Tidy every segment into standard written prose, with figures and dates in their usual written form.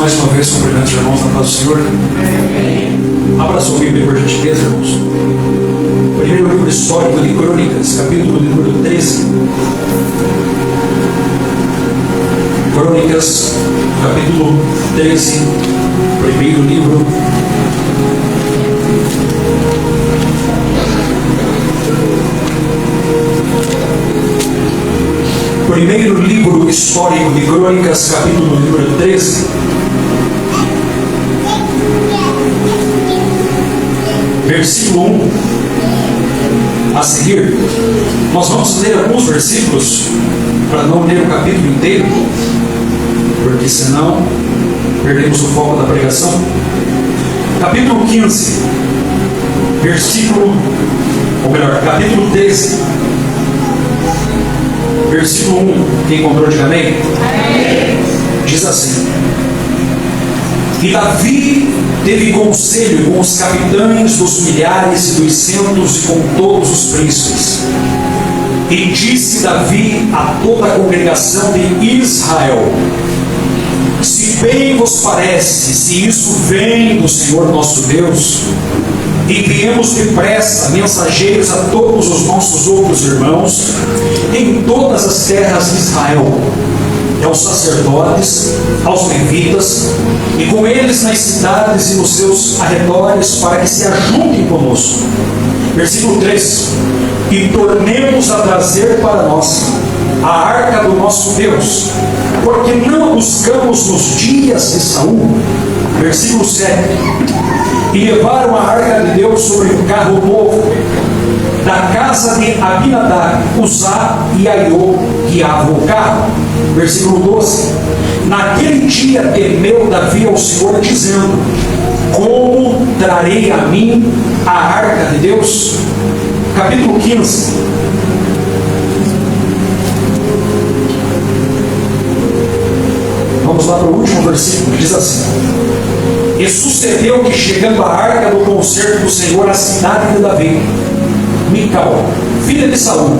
mais uma vez cumprimento os irmãos na paz do Senhor. Abra sua Bíblia, por gentileza, irmãos. Primeiro livro histórico de Crônicas, capítulo de número 13. Crônicas, capítulo 13, primeiro livro. Primeiro livro histórico de Crônicas, capítulo número 13. Versículo 1 a seguir. Nós vamos ler alguns versículos para não ler o capítulo inteiro, porque senão perdemos o foco da pregação. Capítulo 15, versículo, ou melhor, capítulo 13, versículo 1. Quem encontrou, diga amém. Diz assim: E Davi teve conselho com os capitães dos milhares e dos centos e com todos os príncipes. E disse Davi a toda a congregação de Israel: Se bem vos parece, se isso vem do Senhor nosso Deus, enviemos depressa mensageiros a todos os nossos outros irmãos em todas as terras de Israel, aos sacerdotes, aos levitas, e com eles nas cidades e nos seus arredores, para que se ajuntem conosco. Versículo 3: E tornemos a trazer para nós a arca do nosso Deus, porque não a buscamos nos dias de Saul. Versículo 7: E levaram a arca de Deus sobre um carro novo, da casa de Abinadab, Uzá e Aiô guiavam o carro. Versículo 12: Naquele dia temeu Davi ao Senhor, dizendo: Como trarei a mim a arca de Deus? Capítulo 15. Vamos lá para o último versículo, diz assim: E sucedeu que, chegando a arca do concerto do Senhor à cidade de Davi, Mical, filha de Saul,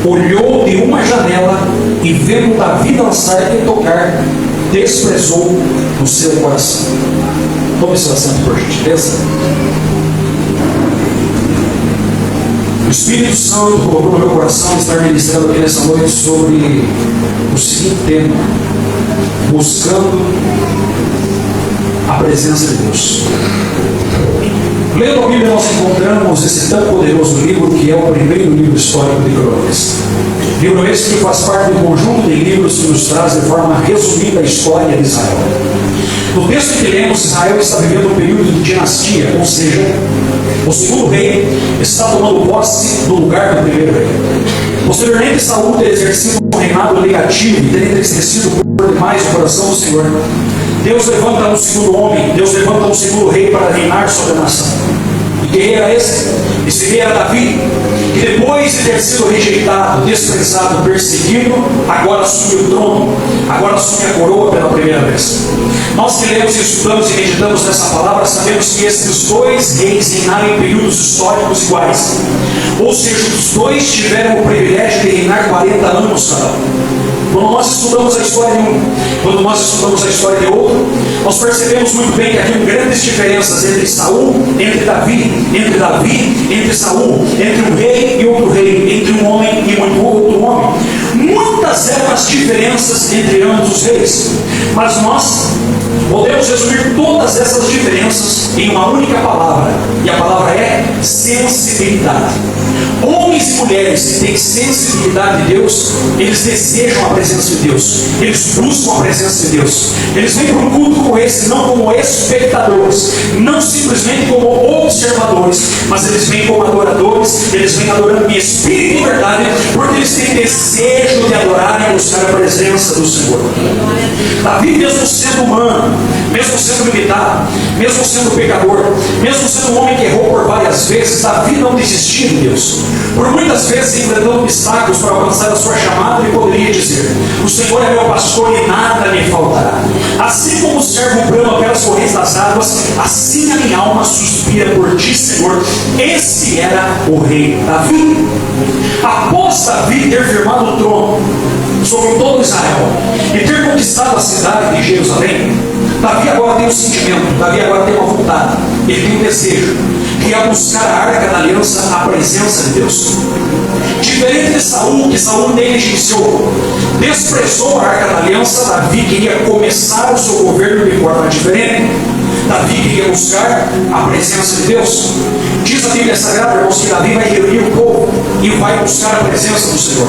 olhou de uma janela e, vendo Davi dançar e tocar, desprezou no seu coração. Tome seu assento, por gentileza. O Espírito Santo colocou no meu coração estar ministrando aqui nessa noite sobre o seguinte tema: buscando a presença de Deus. Lendo a Bíblia, nós encontramos esse tão poderoso livro que é o primeiro livro histórico de Crônicas. Livro esse que faz parte do conjunto de livros que nos traz de forma resumida a história de Israel. No texto que lemos, Israel está vivendo um período de dinastia, ou seja, o segundo rei está tomando posse do lugar do primeiro rei. Posteriormente, Saul ter exercido um reinado negativo e ter entristecido por demais o coração do Senhor, Deus levanta um segundo homem, Deus levanta um segundo rei para reinar sobre a nação. E quem era esse? Esse rei era Davi, que depois de ter sido rejeitado, desprezado, perseguido, agora assume o trono, agora assume a coroa pela primeira vez. Nós que lemos, estudamos e meditamos nessa palavra, sabemos que esses dois reis reinaram em períodos históricos iguais. Ou seja, os dois tiveram o privilégio de reinar 40 anos cada um. Quando nós estudamos a história de um, quando nós estudamos a história de outro, nós percebemos muito bem que havia grandes diferenças entre Saul, entre Davi, entre Saul, entre um rei e outro rei, entre um homem e outro homem. Muitas eram as diferenças entre ambos os reis, mas nós podemos resumir todas essas diferenças em uma única palavra, e a palavra é sensibilidade. Homens e mulheres que têm sensibilidade de Deus, eles desejam a presença de Deus, eles buscam a presença de Deus, eles vêm para um culto como esse, não como espectadores, não simplesmente como observadores, mas eles vêm como adoradores, eles vêm adorando em espírito e em verdade, porque eles têm desejo de adorar e buscar a presença do Senhor. Davi, mesmo sendo humano, mesmo sendo limitado, mesmo sendo pecador, mesmo sendo um homem que errou por várias vezes, Davi não desistia de Deus. Por muitas vezes, enfrentando obstáculos para alcançar a sua chamada, ele poderia dizer: o Senhor é meu pastor e nada me faltará. Assim como o servo brama pelas correntes das águas, assim a minha alma suspira por ti, Senhor. Esse era o rei Davi. Após Davi ter firmado o trono sobre todo Israel e ter conquistado a cidade de Jerusalém, Davi agora tem um sentimento, Davi agora tem uma vontade, ele tem um desejo, que é buscar a arca da aliança, a presença de Deus. Diferente de Saul, que Saul negligenciou, desprezou a arca da aliança, Davi queria começar o seu governo de forma diferente. Davi queria buscar a presença de Deus. Diz a Bíblia Sagrada, irmãos, que Davi vai reunir o povo e vai buscar a presença do Senhor.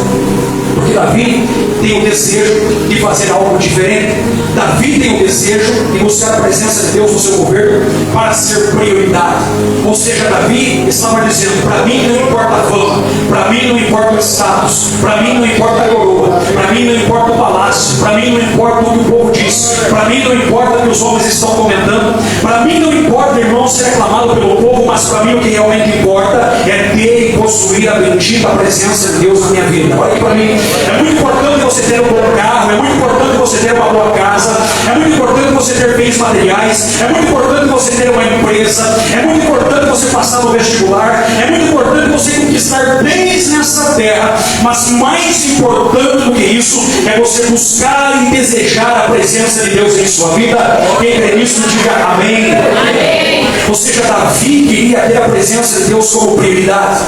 Porque Davi tem o desejo de fazer algo diferente. Davi tem o desejo de buscar a presença de Deus no seu governo para ser prioridade. Ou seja, Davi estava dizendo: para mim não importa a fama, para mim não importa o status, para mim não importa a coroa, para mim não importa o palácio, para mim não importa o que o povo diz, para mim não importa o que os homens estão comentando, para mim não importa, irmão, ser aclamado pelo povo, mas para mim o que realmente importa é ter e possuir a bendita presença de Deus na minha vida. Olha aqui para mim, é muito importante você ter um bom carro, é muito importante você ter uma boa casa, é muito importante você ter bens materiais, é muito importante você ter uma empresa, é muito importante você passar no vestibular, é muito importante você conquistar bens nessa terra, mas mais importante do que isso é você buscar e desejar a presença de Deus em sua vida. Quem crê nisso, diga amém. Amém. Ou seja, Davi queria ter a presença de Deus como prioridade.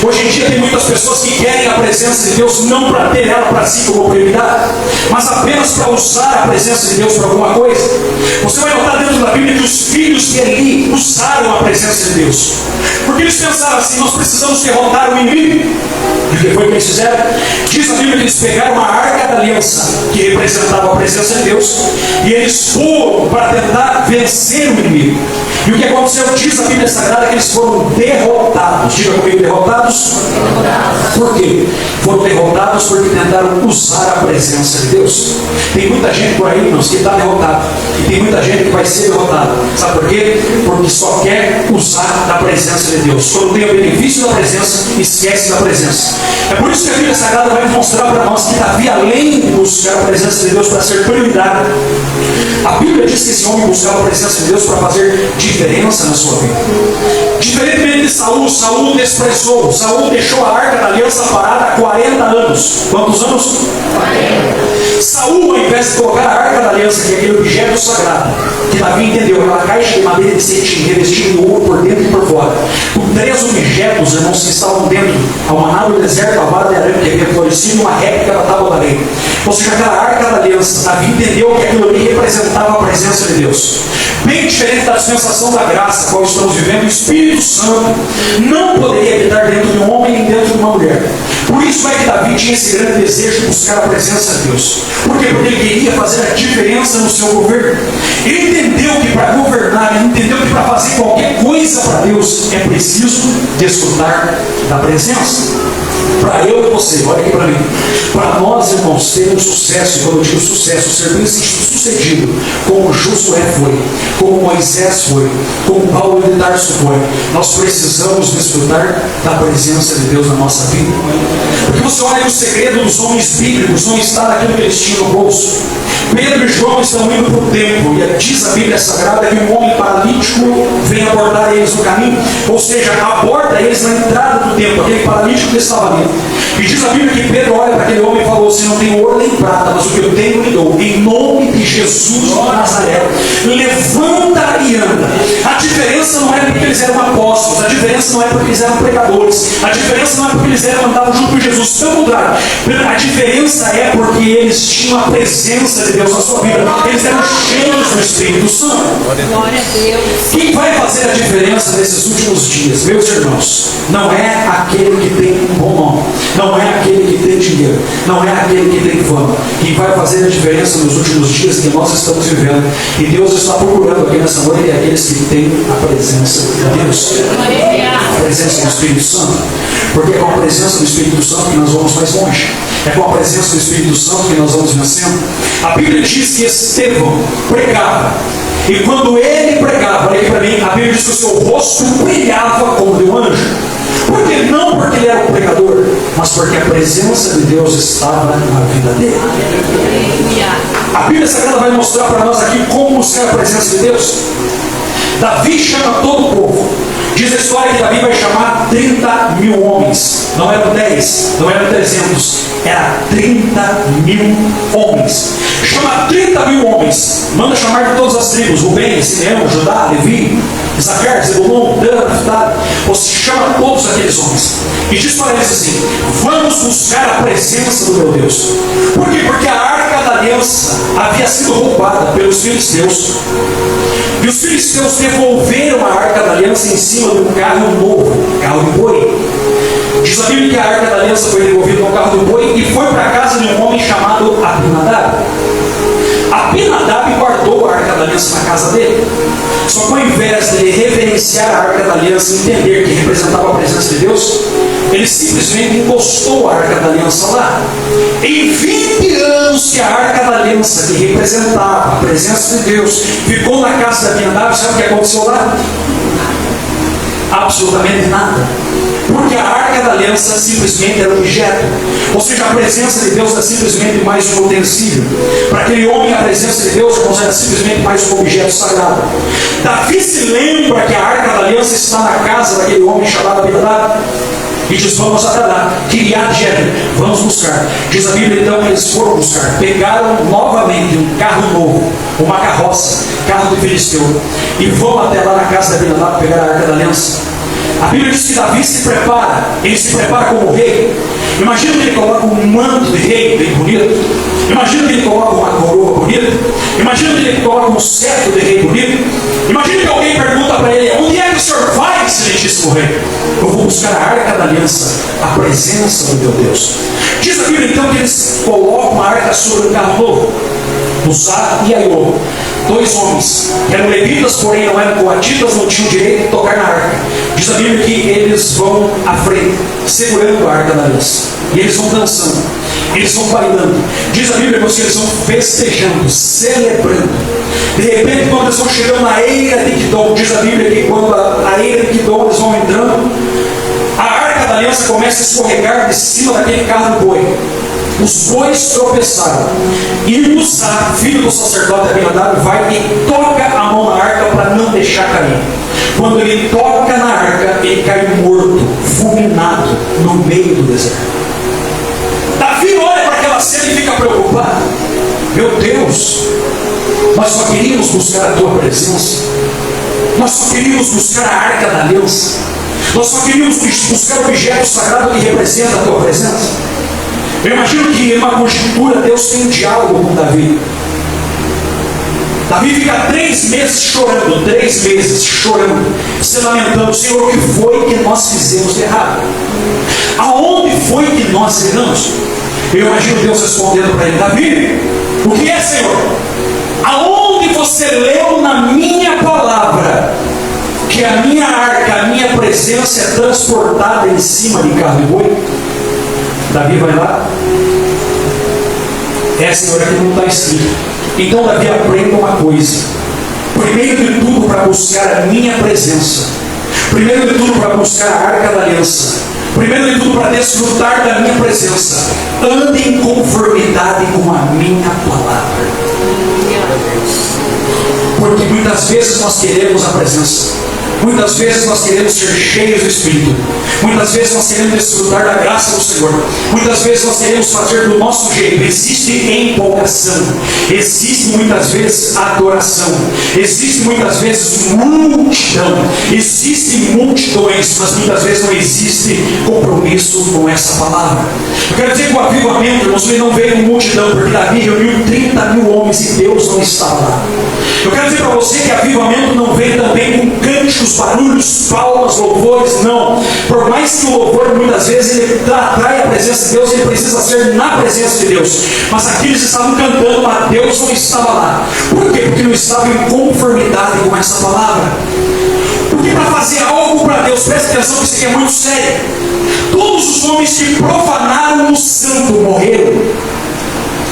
Hoje em dia tem muitas pessoas que querem a presença de Deus não para ter ela para si como prioridade, mas apenas para usar a presença de Deus para alguma coisa. Você vai notar dentro da Bíblia que os filhos de Eli usaram a presença de Deus, porque eles pensaram assim: nós precisamos derrotar o inimigo. E o que foi que eles fizeram? Diz a Bíblia que eles pegaram uma arca da aliança, que representava a presença de Deus, e eles foram para tentar vencer o inimigo. E o que aconteceu? Diz a Bíblia Sagrada que eles foram derrotados. Diga comigo, derrotados. Por quê? Foram derrotados porque tentaram usar a presença de Deus. Tem muita gente por aí, irmãos, que está derrotada, e tem muita gente que vai ser derrotada. Sabe por quê? Porque só quer usar da presença de Deus. Quando tem o benefício da presença, esquece da presença. É por isso que a Bíblia Sagrada vai mostrar para nós que Davi, além de buscar a presença de Deus para ser prioridade, a Bíblia diz que esse homem buscava a presença de Deus para fazer diferença na sua vida. Diferentemente de Saul, Saul desprezou. Saul deixou a arca da aliança parada há 40 anos. Quantos anos? 40. Saul, ao invés de colocar a arca da aliança, que é aquele objeto sagrado, que Davi entendeu, aquela caixa de madeira de cetim revestida de ouro por dentro e por fora, com 3 objetos, irmãos, que estavam dentro: a maná do deserto, a vara de arame que havia florescido e uma réplica da tábua da lei. Ou seja, aquela arca da aliança, Davi entendeu que aquilo ali representava a presença de Deus. Bem diferente da dispensação da graça, a qual estamos vivendo, o Espírito Santo não poderia habitar dentro de um homem nem dentro de uma mulher. Por isso é que Davi tinha esse grande desejo de buscar a presença de Deus. Por quê? Porque ele queria fazer a diferença no seu governo. Ele entendeu que para governar, ele entendeu que para fazer qualquer coisa para Deus é preciso desfrutar da presença. Para eu e você, olha aqui para mim, para nós, irmãos, termos sucesso, e quando eu digo sucesso, ser bem sucedido, como Josué foi, como Moisés foi, como Paulo de Tarso foi, nós precisamos desfrutar da presença de Deus na nossa vida. Porque você olha o segredo dos homens bíblicos, não está naquilo que eles tinham no bolso. Pedro e João estão indo para o templo, e diz a Bíblia Sagrada que um homem paralítico vem abordar eles no caminho, ou seja, aborda eles na entrada do templo, aquele paralítico que estava ali. E diz a Bíblia que Pedro olha para aquele homem e falou assim: não tenho ouro nem prata, mas o que eu tenho lhe dou, em nome de Jesus de Nazaré, levanta e anda. A diferença não é porque eles eram apóstolos, a diferença não é porque eles eram pregadores, a diferença não é porque eles andavam junto com Jesus, pelo contrário, a diferença é porque eles tinham a presença de Deus na sua vida, eles eram cheios do Espírito Santo. Glória a Deus. Quem vai fazer a diferença nesses últimos dias, meus irmãos, não é aquele que tem um bom nome, não é aquele que tem dinheiro, não é aquele que tem fama. Quem vai fazer a diferença nos últimos dias que nós estamos vivendo, e Deus está procurando aqui nessa noite, é aqueles que têm a presença de Deus, a presença do Espírito Santo. Porque é com a presença do Espírito Santo que nós vamos mais longe, é com a presença do Espírito Santo que nós vamos vencendo. A Bíblia diz que Estevão pregava, e quando ele pregava, olha aqui para mim, a Bíblia diz que o seu rosto brilhava como de um anjo. Por que? Não porque ele era um pregador, mas porque a presença de Deus estava na vida dele. A Bíblia Sagrada vai mostrar para nós aqui como buscar a presença de Deus. Davi chama todo o povo, Diz a história que Davi vai chamar 30 mil homens. Não eram 10, não eram 300, era 30 mil homens. Chama 30 mil homens, manda chamar de todas as tribos: Rubem, Simeão, Judá, Levi, Isacar, Zebulon, Dan, Naftali. Você chama todos aqueles homens e diz para eles assim: vamos buscar a presença do meu Deus. Por quê? Porque a arca da aliança havia sido roubada pelos filisteus. E os filisteus devolveram a arca da aliança em cima de um carro novo, carro de boi. Diz a Bíblia que a arca da aliança foi devolvida no carro de boi e foi para a casa de um homem chamado Abinadab. Abinadab guardou a arca da aliança na casa dele. Só que ao invés de reverenciar a arca da aliança e entender que representava a presença de Deus, ele simplesmente encostou a arca da aliança lá. Em 20 anos que a arca da aliança, que representava a presença de Deus, ficou na casa de Abinadab, sabe o que aconteceu lá? Absolutamente nada. Porque a arca da aliança simplesmente era um objeto. Ou seja, a presença de Deus era simplesmente mais um utensílio. Para aquele homem, a presença de Deus era simplesmente mais um objeto sagrado. Davi se lembra que a arca da aliança está na casa daquele homem chamado Abinadab. E diz: vamos até lá, Kiriat Jearim, vamos buscar. Diz a Bíblia, então, eles foram buscar. Pegaram novamente um carro novo, uma carroça, carro de filisteu, e vão até lá na casa de Abinadab pegar a arca da aliança. A Bíblia diz que Davi se prepara, ele se prepara como rei. Imagina que ele coloca um manto de rei bem bonito. Imagina que ele coloca uma coroa bonita. Imagina que ele coloca um cetro de rei bonito. Imagina que alguém pergunta para ele: onde é que o senhor vai, excelentíssimo rei? Eu vou buscar a arca da aliança, a presença do meu Deus. Diz a Bíblia então que eles colocam a arca sobre um carro novo. Uzá e Aiô, dois homens, que eram levitas, porém não eram coatitas, não tinham direito de tocar na arca. Diz a Bíblia que eles vão à frente, segurando a arca da aliança. E eles vão dançando, eles vão bailando. Diz a Bíblia que eles vão festejando, celebrando. De repente, quando eles vão chegando na eira de Quidom, diz a Bíblia que quando a eira de Quidom eles vão entrando, a arca da aliança começa a escorregar de cima daquele carro de boi. Os bois tropeçaram. E Uzá, filho do sacerdote Abinadab, vai e toca a mão na arca para não deixar cair. Quando ele toca na arca, ele cai morto, fulminado, no meio do deserto. Davi olha para aquela cena e fica preocupado. Meu Deus, nós só queríamos buscar a tua presença. Nós só queríamos buscar a arca da aliança. Nós só queríamos buscar o objeto sagrado que representa a tua presença. Eu imagino que em uma conjuntura Deus tem um diálogo com Davi. Davi fica 3 meses chorando, 3 meses chorando, se lamentando: Senhor, o que foi que nós fizemos de errado? Aonde foi que nós erramos? Eu imagino Deus respondendo para ele: Davi, o que é, Senhor? Aonde você leu na minha palavra que a minha arca, a minha presença é transportada em cima de carro de boi? Davi vai lá: Senhor, aqui não está escrito. Então Davi aprende uma coisa: primeiro de tudo, para buscar a minha presença, primeiro de tudo, para buscar a arca da aliança, primeiro de tudo, para desfrutar da minha presença, ande em conformidade com a minha palavra. Porque muitas vezes nós queremos a presença, muitas vezes nós queremos ser cheios do Espírito, muitas vezes nós queremos desfrutar da graça do Senhor, muitas vezes nós queremos fazer do nosso jeito. Existe empolgação, existe muitas vezes adoração, existe muitas vezes multidão, existem multidões, mas muitas vezes não existe compromisso com essa palavra. Eu quero dizer que o avivamento, irmãos, ele não veio com multidão, porque Davi reuniu 30 mil homens e Deus não estava lá. Eu quero dizer para você que avivamento não veio também com cânticos, barulhos, palmas, louvores, não. Por mais que o louvor muitas vezes ele atrai a presença de Deus, ele precisa ser na presença de Deus. Mas aqui eles estavam cantando, mas Deus não estava lá. Por quê? Porque não estavam em conformidade com essa palavra. Porque para fazer algo para Deus, preste atenção que isso aqui é muito sério. Todos os homens que profanaram o santo morreram.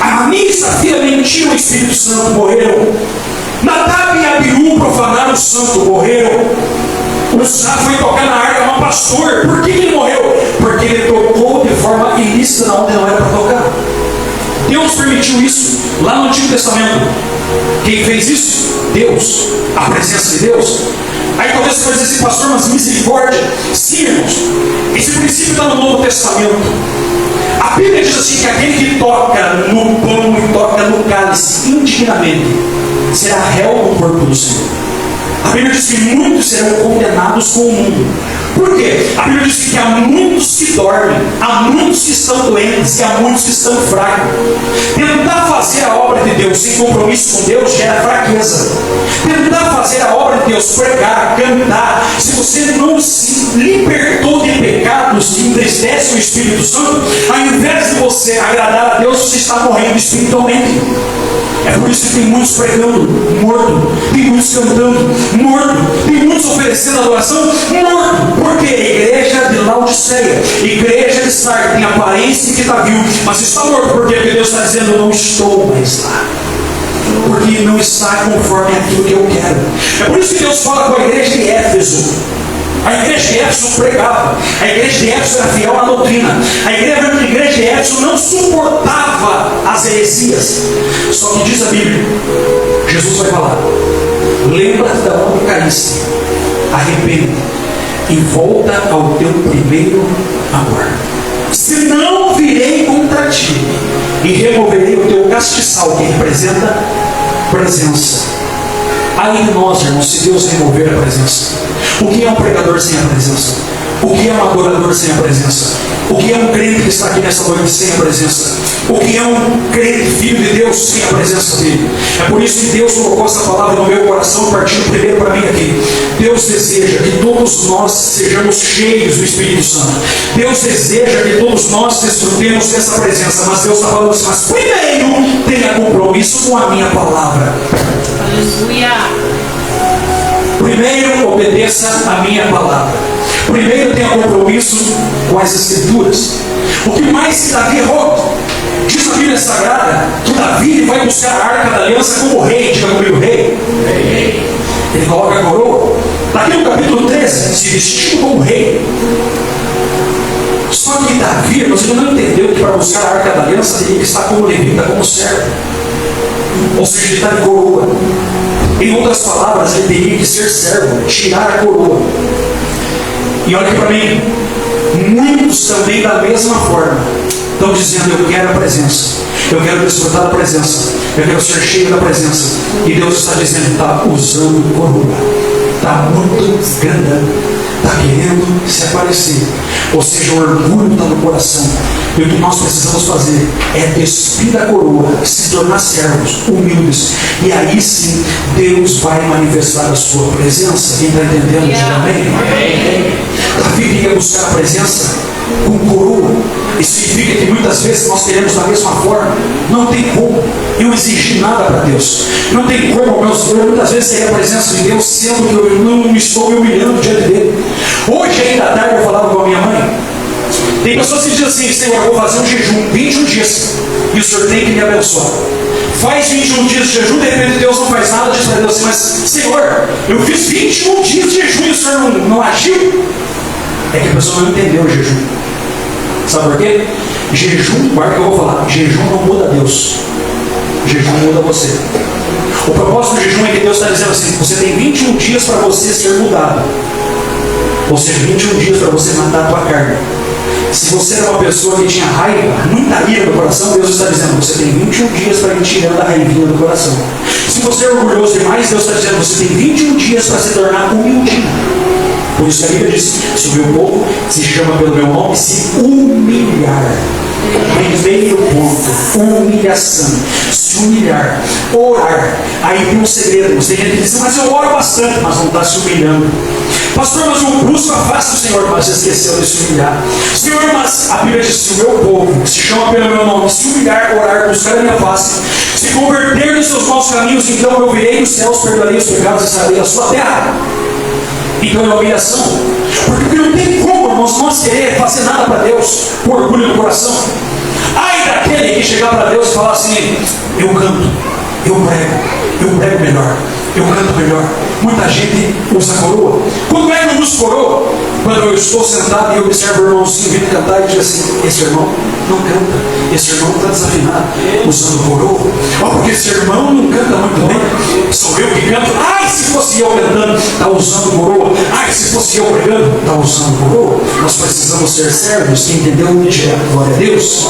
Anani e Safira mentiram o Espírito Santo, morreram. Nadab e Abiú profanaram o santo, morreram. Uzá foi tocar na arca, mas pastor, por que ele morreu? Porque ele tocou de forma ilícita onde não era para tocar. Deus permitiu isso lá no Antigo Testamento. Quem fez isso? Deus. A presença de Deus. Aí talvez você vai dizer assim, pastor, mas misericórdia. Sim, irmãos, esse princípio está no Novo Testamento. A Bíblia diz assim, que aquele que toca no pão e toca no cálice indignamente será réu no corpo do Senhor. A Bíblia diz que muitos serão condenados com o mundo. Por quê? A Bíblia diz que há muitos que dormem, há muitos que estão doentes e há muitos que estão fracos. Tentar fazer a obra de Deus sem compromisso com Deus gera fraqueza. Tentar fazer a obra de Deus, pregar, cantar, se você não se libertou de pecados que entristecem o Espírito Santo, ao invés de você agradar a Deus, você está morrendo espiritualmente. É por isso que tem muitos pregando morto, tem muitos cantando morto, tem muitos oferecendo adoração morto. Porque a igreja de Laodiceia, igreja de Sardes, tem aparência que está vivo, mas está morto. Por quê? Porque Deus está dizendo, eu não estou mais lá. Porque não está conforme aquilo que eu quero. É por isso que Deus fala com a igreja de Éfeso. A igreja de Éfeso pregava, a igreja de Éfeso era fiel à doutrina, a igreja de Éfeso não suportava as heresias. Só que diz a Bíblia, Jesus vai falar, lembra-te da onde caíste, arrepende e volta ao teu primeiro amor. Senão virei contra ti e removerei o teu castiçal, que representa presença. Aí de nós, irmãos, se Deus remover a presença. O que é um pregador sem a presença? O que é um adorador sem a presença? O que é um crente que está aqui nessa noite sem a presença? O que é um crente, filho de Deus, sem a presença dele? É por isso que Deus colocou essa palavra no meu coração, partindo primeiro para mim aqui. Deus deseja que todos nós sejamos cheios do Espírito Santo. Deus deseja que todos nós desfrutemos dessa presença. Mas Deus está falando assim, mas primeiro tenha compromisso com a minha palavra. Aleluia. Primeiro obedeça a minha palavra. Primeiro tenha compromisso com as Escrituras. O que mais que Davi errou? Diz a Bíblia Sagrada que Davi vai buscar a arca da aliança como rei. Diga comigo, rei. Ele coloca a coroa. Daqui no capítulo 13, se vestindo como rei. Só que Davi, você não entendeu que para buscar a arca da aliança teria que estar como levita, como servo. Ou seja, ele está de coroa. Em outras palavras, ele teria que ser servo, tirar a coroa. E olha aqui para mim, muitos também da mesma forma estão dizendo, eu quero a presença, eu quero desfrutar da presença, eu quero ser cheio da presença. E Deus está dizendo, está usando coroa, está muito grandão, está querendo se aparecer. Ou seja, o orgulho está no coração. E o que nós precisamos fazer é despir a coroa, se tornar servos, humildes. E aí sim, Deus vai manifestar a sua presença. Quem está entendendo? Diga amém. Davi queria buscar a presença com coroa. Isso significa que muitas vezes nós queremos da mesma forma. Não tem como eu exigir nada para Deus. Não tem como eu muitas vezes ter a presença de Deus, sendo que eu não estou me humilhando diante dele. Hoje ainda à tarde eu falava com a minha mãe. Tem pessoas que dizem assim, Senhor, eu vou fazer um jejum 21 dias e o Senhor tem que me abençoar. Faz 21 dias de jejum, de repente Deus não faz nada, diz para Deus assim, mas Senhor, eu fiz 21 dias de jejum e o Senhor não agiu. É que a pessoa não entendeu o jejum. Sabe por quê? Jejum, guarda que eu vou falar, jejum não muda Deus. Jejum muda você. O propósito do jejum é que Deus está dizendo assim, você tem 21 dias para você ser mudado. Ou seja, 21 dias para você matar a tua carne. Se você era uma pessoa que tinha raiva, muita ira no coração, Deus está dizendo, você tem 21 dias para ir tirando a raivinha do coração. Se você é orgulhoso demais, Deus está dizendo, você tem 21 dias para se tornar humilde. Por isso que a Bíblia diz, se o meu povo se chama pelo meu nome, se humilhar. Primeiro ponto, humilhação. Se humilhar, orar. Aí tem um segredo. Você tem gente que diz, mas eu oro bastante, mas não está se humilhando. Pastor, mas eu busco a face do Senhor, mas esqueceu de se humilhar. Senhor, mas a Bíblia diz, se o meu povo se chama pelo meu nome, se humilhar, orar, buscar a minha face, se converter nos seus maus caminhos, então eu virei dos céus, perdoarei os pecados e sararei a sua terra. Então é uma humilhação. Porque não tem como, irmãos, nós querer fazer nada para Deus com orgulho no coração. Ai daquele que chegar para Deus e falar assim, eu canto, eu prego melhor, eu canto melhor. Muita gente usa coroa. Quando é que eu uso coroa? Quando eu estou sentado e observo o irmãozinho vindo cantar e digo assim, esse irmão não canta, esse irmão está desafinado, usando coroa. Porque esse irmão não canta muito bem, sou eu que canto. Ai, se fosse eu cantando, Está usando coroa. Se fosse eu pregando, está usando coroa. Nós precisamos ser servos que entendeu o direto. Glória a Deus.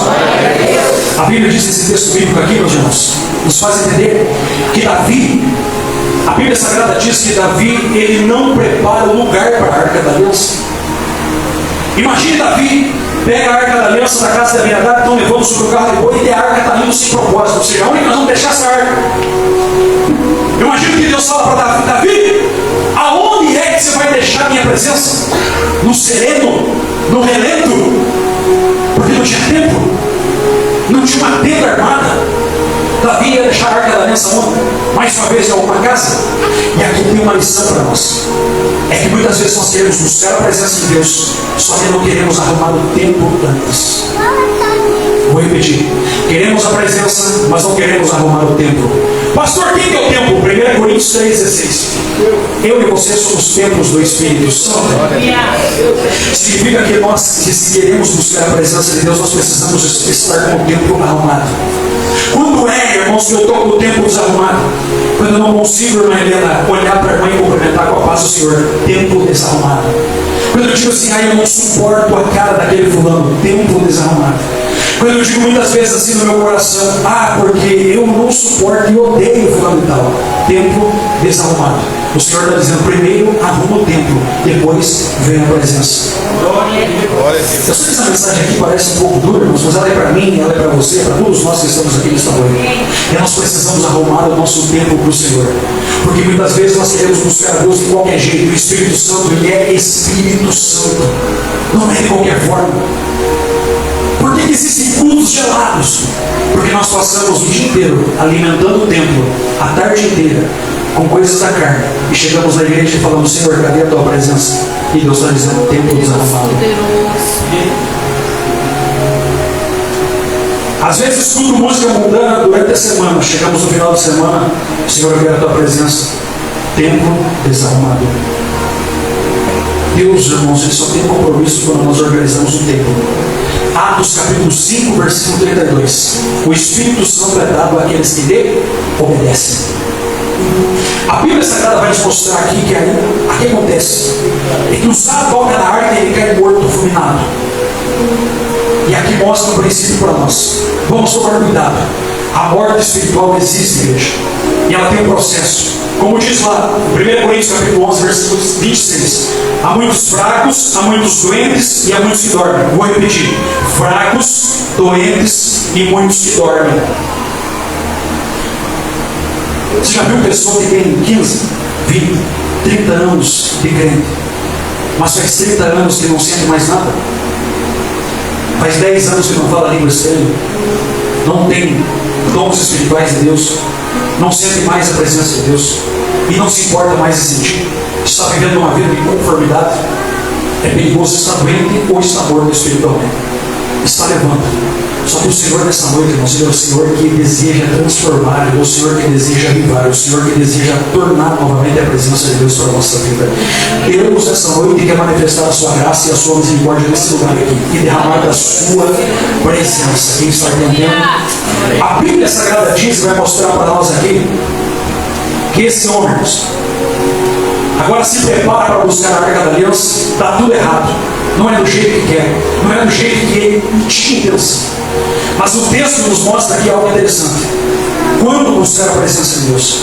A Bíblia diz nesse texto bíblico aqui, meus irmãos, nos faz entender que Davi, a Bíblia Sagrada diz que Davi, ele não prepara o lugar para a Arca da Aliança. Imagine Davi, pega a Arca da Aliança da casa de Abinadab, estão levando sobre o carro de boi e a arca está indo sem propósito. Ou seja, onde nós vamos deixar essa arca? Eu imagino que Deus fala para Davi: Davi, aonde é que você vai deixar a minha presença? No sereno? No relento? Porque não tinha tempo, não tinha uma tenda armada. Davi ia deixar a Arca da Aliança onde? Mais uma vez em alguma casa? E aqui tem uma lição para nós. É que muitas vezes nós queremos buscar a presença de Deus, só que não queremos arrumar o tempo antes. Vou repetir. Queremos a presença, mas não queremos arrumar o templo. Pastor, quem é o templo? 1 Coríntios 3,16. Eu e você somos templos do Espírito Santo. Significa que nós, se queremos buscar a presença de Deus, nós precisamos estar com o templo arrumado. Quando irmãos, que eu estou com o templo desarrumado? Quando eu não consigo, irmã Helena, olhar para a irmã e cumprimentar com a paz do Senhor, templo desarrumado. Quando eu digo assim: eu não suporto a cara daquele fulano, templo desarrumado. Quando eu digo muitas vezes assim no meu coração: porque eu não suporto e odeio fulano e tal, templo desarrumado. O Senhor está dizendo: primeiro arruma o templo, depois vem a presença. Eu sei que essa mensagem aqui parece um pouco dura, mas ela é para mim, ela é para você, para todos nós que estamos aqui nesta noite. E nós precisamos arrumar o nosso templo para o Senhor, porque muitas vezes nós queremos buscar a Deus de qualquer jeito. O Espírito Santo, ele é Espírito Santo, não é de qualquer forma. Por que existem cultos gelados? Porque nós passamos o dia inteiro alimentando o templo, a tarde inteira, com coisas da carne, e chegamos na igreja e falamos: Senhor, cadê a tua presença? E Deus está dizendo: o templo desarrumado. Às vezes escuto música mundana durante a semana, chegamos no final de semana: Senhor, eu quero a tua presença. Templo desarrumado. Deus, irmãos, ele só tem compromisso quando nós organizamos o templo. Atos capítulo 5, versículo 32. O Espírito Santo é dado àqueles que lhe obedecem. A Bíblia Sagrada vai nos mostrar aqui que aí, o que acontece é que o sábado toca na arca e ele cai morto, fulminado. E aqui mostra um princípio para nós. Vamos tomar cuidado. A morte espiritual existe, igreja, e ela tem um processo. Como diz lá, 1 Coríntios capítulo 11, versículo 26. Há muitos fracos, há muitos doentes e há muitos que dormem. Vou repetir: fracos, doentes e muitos que dormem. Você já viu pessoa que tem 15, 20, 30 anos de crente, mas faz 30 anos que não sente mais nada? Faz 10 anos que não fala a língua estranha, não tem dons espirituais de Deus, não sente mais a presença de Deus e não se importa mais em sentir. Está vivendo uma vida de conformidade. É perigoso estar doente ou estar morto espiritualmente. Está levando. Só que o Senhor nessa noite, irmãos, é o Senhor que deseja transformar, é o Senhor que deseja avivar, é o Senhor que deseja tornar novamente a presença de Deus para a nossa vida. Deus nessa noite quer manifestar a sua graça e a sua misericórdia nesse lugar aqui e derramar da sua presença. Quem está entendendo? A Bíblia Sagrada diz, vai mostrar para nós aqui, que esse homem, agora se prepara para buscar a Arca da Aliança. Está tudo errado, não é do jeito que quer, não é do jeito que ele tinha intenção. Mas o texto nos mostra aqui algo interessante. Quando buscar a presença de Deus?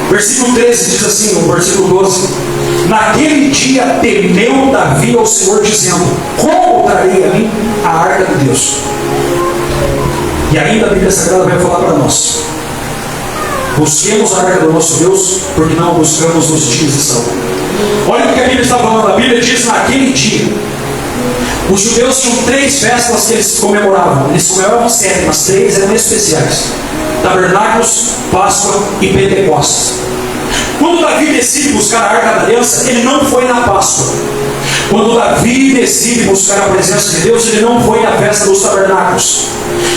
Versículo 13 diz assim, no versículo 12: naquele dia temeu Davi ao Senhor, dizendo: como trarei a mim a Arca de Deus? E ainda a Bíblia Sagrada vai falar para nós: busquemos a Arca do nosso Deus, porque não a buscamos nos dias de Saul. Olha o que a Bíblia está falando. A Bíblia diz: naquele dia. Os judeus tinham 3 festas que eles comemoravam. Eles comemoravam 7, mas 3 eram especiais: Tabernáculos, Páscoa e Pentecostes. Quando Davi decide buscar a Arca da Aliança, ele não foi na Páscoa. Quando Davi decide buscar a presença de Deus, ele não foi na festa dos tabernáculos.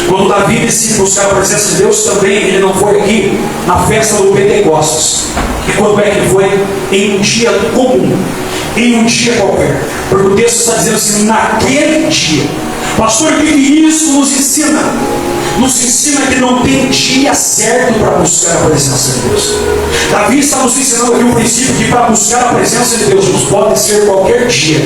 Quando Davi decide buscar a presença de Deus, também ele não foi aqui na festa do Pentecostes. E quando é que ele foi? Em um dia comum, em um dia qualquer. Porque o texto está dizendo assim: naquele dia. Pastor, o que isso nos ensina? nos ensina que não tem dia certo para buscar a presença de Deus. Davi está nos ensinando aqui um princípio que para buscar a presença de Deus pode ser qualquer dia.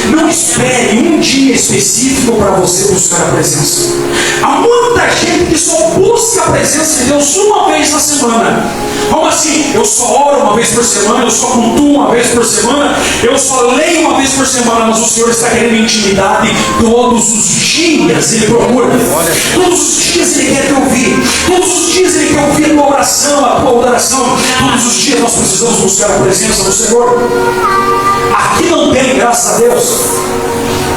Não espere um dia específico para você buscar a presença. Há muita gente que só busca a presença de Deus uma vez na semana. Como assim? Eu só oro uma vez por semana, eu só cultuo uma vez por semana, eu só leio uma vez por semana, mas o Senhor está querendo intimidade todos os dias. Ele procura. Todos os dias Ele quer te ouvir. Todos os dias Ele quer ouvir a tua oração, a tua adoração. Todos os dias nós precisamos buscar a presença do Senhor. Aqui não tem, graças a Deus.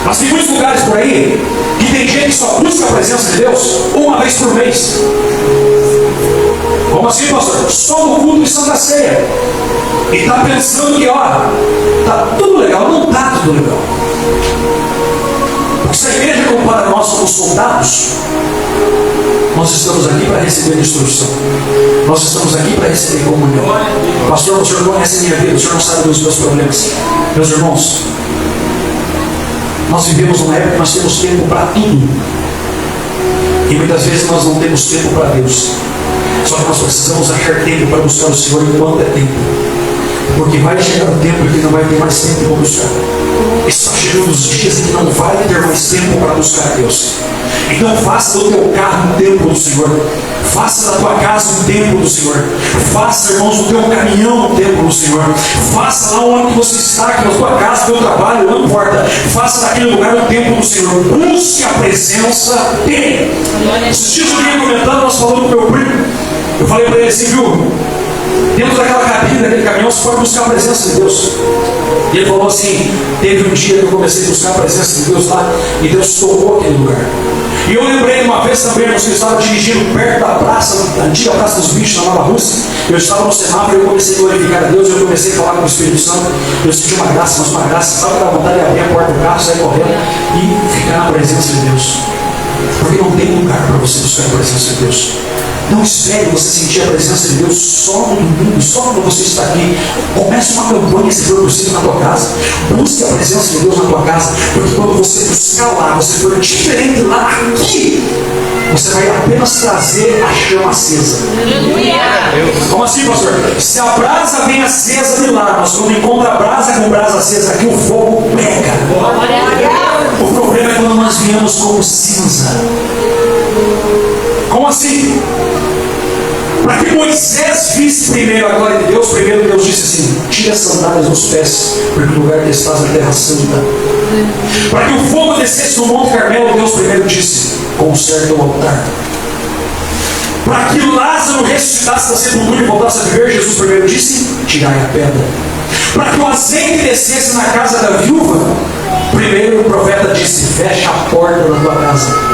Mas tem muitos lugares por aí que tem gente que só busca a presença de Deus uma vez por mês. Como assim, pastor? Só no culto de Santa Ceia. E está pensando que, está tudo legal. Não está tudo legal. Porque se a igreja compara nós somos soldados, nós estamos aqui para receber instrução. Nós estamos aqui para receber comunhão. Pastor, o senhor conhece a minha vida, o senhor não sabe dos meus problemas. Meus irmãos, nós vivemos numa época que nós temos tempo para tudo. E muitas vezes nós não temos tempo para Deus. Só que nós precisamos achar tempo para buscar o Senhor enquanto é tempo. Porque vai chegar o tempo em que não vai ter mais tempo para buscar. Está chegando os dias em que não vai ter mais tempo para buscar a Deus. Então faça do teu carro um templo do Senhor. Faça da tua casa um templo do Senhor. Faça, irmãos, do teu caminhão um templo do Senhor. Faça lá onde você está, aqui na tua casa, no teu trabalho, não importa. Faça daquele lugar um templo do Senhor. Busque a presença dEle. Esses dias eu vinha comentando, nós falamos com meu primo. Eu falei para ele assim, viu? Dentro daquela cabine, daquele caminhão, você pode buscar a presença de Deus. E ele falou assim, teve um dia que eu comecei a buscar a presença de Deus lá, e Deus tocou aquele lugar. E eu lembrei uma vez também, eu estava dirigindo perto da praça, da antiga Praça dos Bichos, na Nova Rússia. Eu estava no semáforo e eu comecei a glorificar a Deus, eu comecei a falar com o Espírito Santo. Eu senti uma graça, sabe que dá vontade de abrir a porta do carro, sair correndo e ficar na presença de Deus. Porque não tem lugar para você buscar a presença de Deus. Não espere você sentir a presença de Deus só no domingo, só quando você está aqui. Comece uma campanha, se for possível, na tua casa. Busque a presença de Deus na tua casa. Porque quando você buscar lá, você for diferente lá, aqui, você vai apenas trazer a chama acesa. Como assim, pastor? Se a brasa vem acesa de lá, mas quando encontra a brasa com brasa acesa aqui, o fogo pega. O problema é quando nós viemos como cinza. Como assim? Para que Moisés visse primeiro a glória de Deus, primeiro Deus disse assim, tire as sandálias dos pés, porque no lugar que estás a terra santa. Para que o fogo descesse no Monte Carmelo, Deus primeiro disse, conserta o altar. Para que Lázaro ressuscitasse da sepultura e voltasse a viver, Jesus primeiro disse, tirai a pedra. Para que o azeite descesse na casa da viúva, primeiro o profeta disse, fecha a porta da tua casa.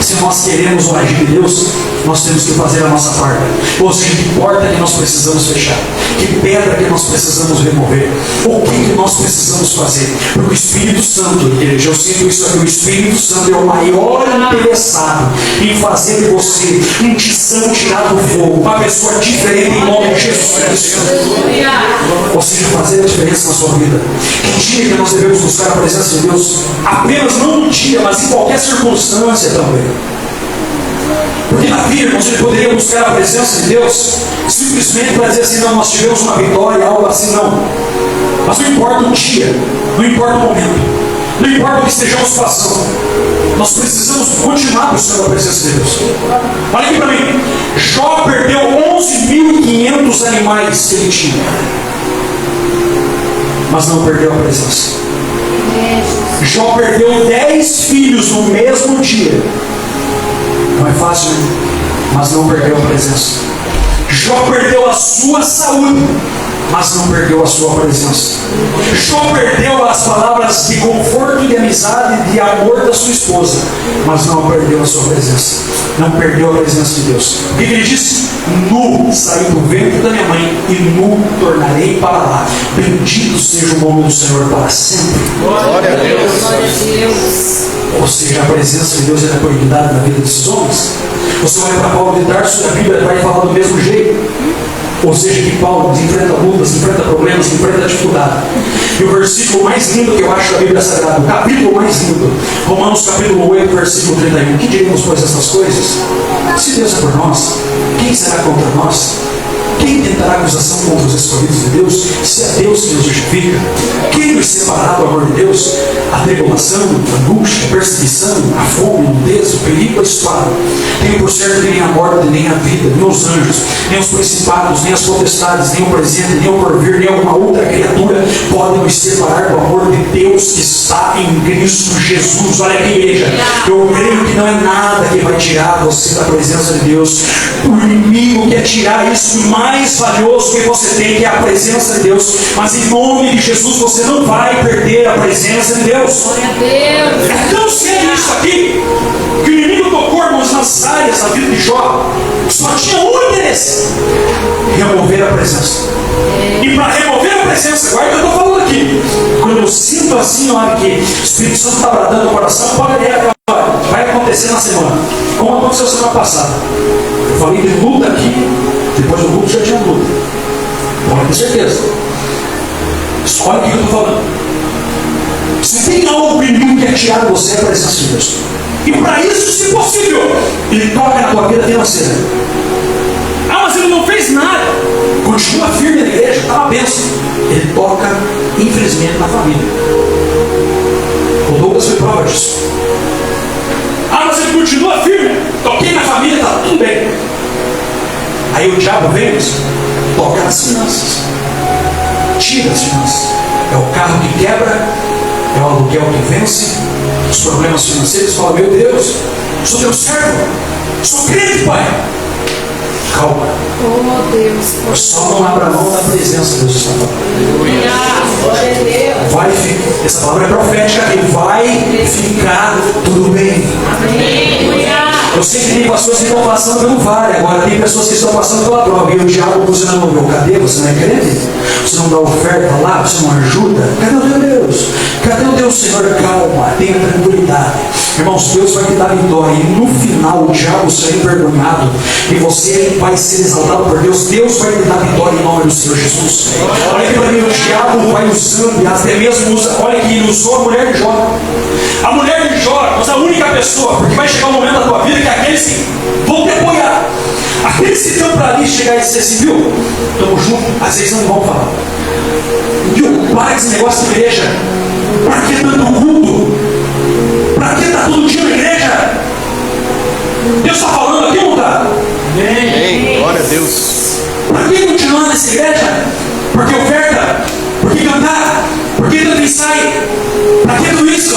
Se nós queremos o agir de Deus, nós temos que fazer a nossa parte. Ou seja, que porta que nós precisamos fechar, que pedra que nós precisamos remover, o que nós precisamos fazer. Porque o Espírito Santo, igreja, eu sinto isso aqui, o Espírito Santo é o maior interessado em fazer de você um tição tirado do fogo, uma pessoa diferente em nome de Jesus Cristo. Ou seja, fazer a diferença na sua vida. Que dia que nós devemos buscar a presença de Deus? Apenas não no dia, mas em qualquer circunstância também. Porque na vida, irmãos, ele poderia buscar a presença de Deus simplesmente para dizer assim, não, nós tivemos uma vitória, algo assim, não. Mas não importa o dia, não importa o momento, não importa o que estejamos passando, nós precisamos continuar buscando a presença de Deus. Olha aqui para mim, Jó perdeu 11.500 animais que ele tinha, mas não perdeu a presença. Jó perdeu 10 filhos no mesmo dia. Não é fácil, né? Mas não perdeu a presença. Jó perdeu a sua saúde, mas não perdeu a sua presença. Jó perdeu as palavras de conforto e de amizade, de amor da sua esposa, mas não perdeu a sua presença. Não perdeu a presença de Deus. O que ele disse? Nu saí do ventre da minha mãe e nu tornarei para lá. Bendito seja o nome do Senhor para sempre. Glória a Deus. Ou seja, a presença de Deus é a prioridade na vida desses homens. Você olha para Paulo de Tarso e a Bíblia vai falar do mesmo jeito. Ou seja, que Paulo enfrenta lutas, enfrenta problemas, enfrenta dificuldade. E o versículo mais lindo que eu acho da Bíblia Sagrada, o capítulo mais lindo, Romanos capítulo 8, versículo 31. Que diremos, pois, essas coisas? Se Deus é por nós, quem será contra nós? Quem tentará acusação contra os escolhidos de Deus? Se é Deus que nos justifica. Quem nos separará do amor de Deus? A tribulação, a angústia, a perseguição, a fome, a nudez, o perigo, a espada. Tenho por certo que nem a morte, nem a vida, nem os anjos, nem os principados, nem as potestades, nem o presente, nem o porvir, nem alguma outra criatura podem nos separar do amor de Deus que está em Cristo Jesus. Olha aqui, igreja, eu creio que não é nada que vai tirar você da presença de Deus. O inimigo quer tirar isso mais valioso que você tem, que é a presença de Deus. Mas em nome de Jesus você não vai perder a presença de Deus. É tão sério isso aqui, que o inimigo tocou, irmãos, nas áreas da vida de Jó. Só tinha um interesse: remover a presença. E para remover a presença, agora eu estou falando aqui, quando eu sinto assim, olha que o Espírito Santo está bradando o coração, pode ver, vai acontecer na semana, como aconteceu semana passada. Eu falei de luta aqui, depois do culto já tinha luta. Pode ter certeza. Olha o que eu estou falando. Se tem algo que o inimigo quer tirar de você, é a presença de Deus. E para isso, se possível, ele toca na tua vida financeira. Ah, mas ele não fez nada. Continua firme na igreja, está uma bênção. Ele toca, infelizmente, na família. O Douglas foi prova disso. Ah, mas ele continua firme. Toquei na família, está tudo bem. Aí o diabo vem, toca nas finanças. Tira as finanças. É o carro que quebra, é o aluguel que vence, os problemas financeiros. Fala, meu Deus, sou teu servo, sou crente, Pai. Calma. Oh, Deus. Só não abra mão da presença de Deus está falando. Vai ficar, essa palavra é profética, e vai ficar tudo bem. Amém. Eu sei que tem pessoas que estão passando pelo vale, agora tem pessoas que estão passando pela prova. E o diabo, você não ouviu, cadê? Você não é crente? Você não dá oferta lá, você não ajuda? Cadê o teu Deus? Cadê o Deus, Senhor? Calma, tenha tranquilidade. Irmãos, Deus vai te dar vitória. E no final o diabo será envergonhado. E você vai ser exaltado por Deus. Deus vai te dar vitória em nome do Senhor Jesus. Olha aqui para mim, o diabo vai usando, e até mesmo usa, olha que ele usou a mulher de Jó. A mulher de Jó, mas a única pessoa, porque vai chegar um momento da tua vida que aqueles que vão te apoiar, aqueles que estão para ali chegar e dizer assim, viu, estamos juntos, às vezes não vão falar. Viu, para esse negócio de igreja. Para que tanto culto? Para que está todo dia na igreja? Deus está falando aqui, não está? Amém. Glória a Deus. Para que continuar nessa igreja? Porque oferta? Porque cantar? Porque tanto ensaio? Para que tudo isso?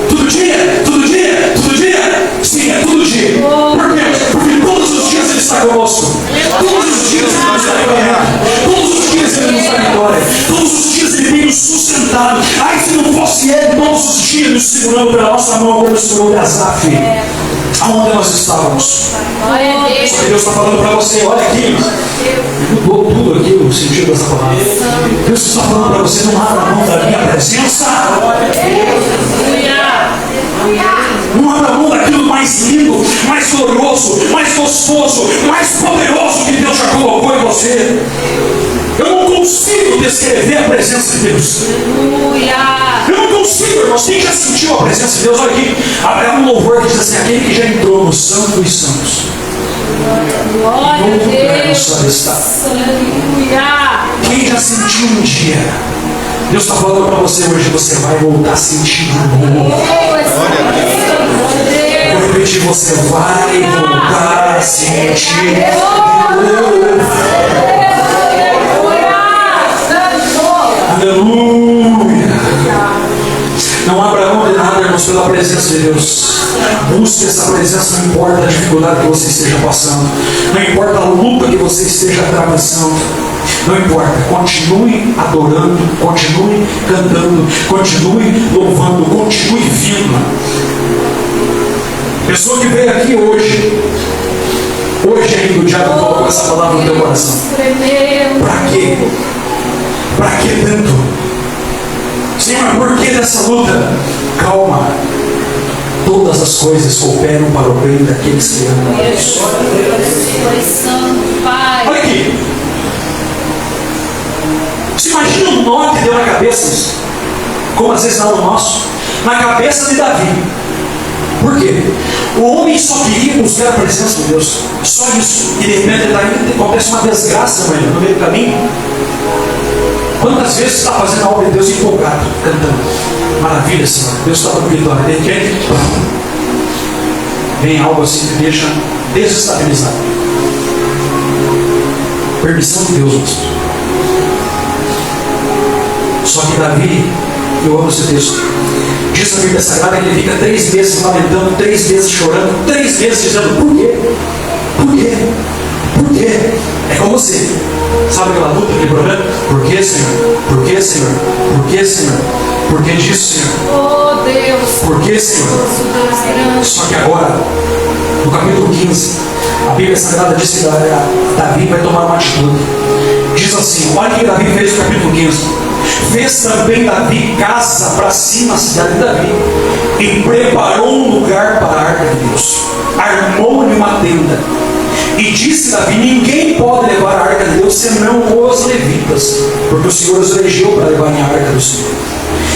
Todo dia? Todo dia? Todo dia? Sim, é todo dia. Por quê? Porque todos os dias Ele está conosco. Todos os dias Ele nos dá vitória. Todos os dias Ele nos dá vitória. Todos os dias Ele vem nos sustentando. Ai, se não fosse Ele, todos os dias nos segurando pela nossa mão, como segurou de Asaf. Aonde nós estávamos? Só que Deus está falando para você, olha aqui, mudou tudo aqui o sentido dessa palavra. Deus está falando para você, não abra mão da minha presença. Não abra mão daquilo mais lindo, mais glorioso, mais gostoso, mais poderoso que Deus já colocou em você. Eu não consigo descrever a presença de Deus. Eu não consigo, irmãos. Quem já sentiu a presença de Deus? Olha aqui, há um louvor que diz assim, aquele que já entrou no Santo dos Santos. Glória a Deus. Quem já sentiu um dia? Deus está falando para você hoje, você vai voltar a sentir de novo. Eu vou repetir, você vai voltar a sentir de novo. Aleluia. Não abra mão de nada, irmãos, pela presença de Deus. Busque essa presença, não importa a dificuldade que você esteja passando, não importa a luta que você esteja atravessando, não importa, continue adorando, continue cantando, continue louvando, continue vindo. Pessoa que veio aqui hoje ainda o diabo colocou essa palavra no teu coração. Para quê? Para que tanto? Senhor, por que dessa luta? Calma. Todas as coisas cooperam para o bem daqueles que amam a Deus. Olha aqui. Você imagina o nó que deu na cabeça, como às vezes dá no nosso, na cabeça de Davi. Por quê? O homem só queria buscar a presença de Deus, só isso. E de repente daí acontece uma desgraça, mãe, no meio do caminho. Quantas vezes você está fazendo a obra de Deus empolgado, cantando? Maravilha, Senhor, Deus está no vitória. De repente, vem algo assim que deixa desestabilizado. Permissão de Deus, moço. Só que Davi, eu amo esse texto, diz a Bíblia Sagrada que ele fica 3 meses lamentando, 3 meses chorando, 3 meses dizendo: por quê? Por quê? Por quê? É com você. Sabe aquela luta, aquele problema? Por quê, Senhor? Por quê, Senhor? Por quê, Senhor? Por que disso, Senhor? Oh Deus. Por quê, Senhor? Deus grande. Só que agora, no capítulo 15, a Bíblia Sagrada diz que Davi vai tomar uma atitude. Diz assim: olha o que Davi fez no capítulo 15. Fez também Davi casa para si na cidade de Davi, e preparou um lugar para a arca de Deus. Armou-lhe uma tenda. E disse Davi: ninguém pode levar a arca de Deus senão os levitas, porque o Senhor os elegeu para levar a arca do Senhor.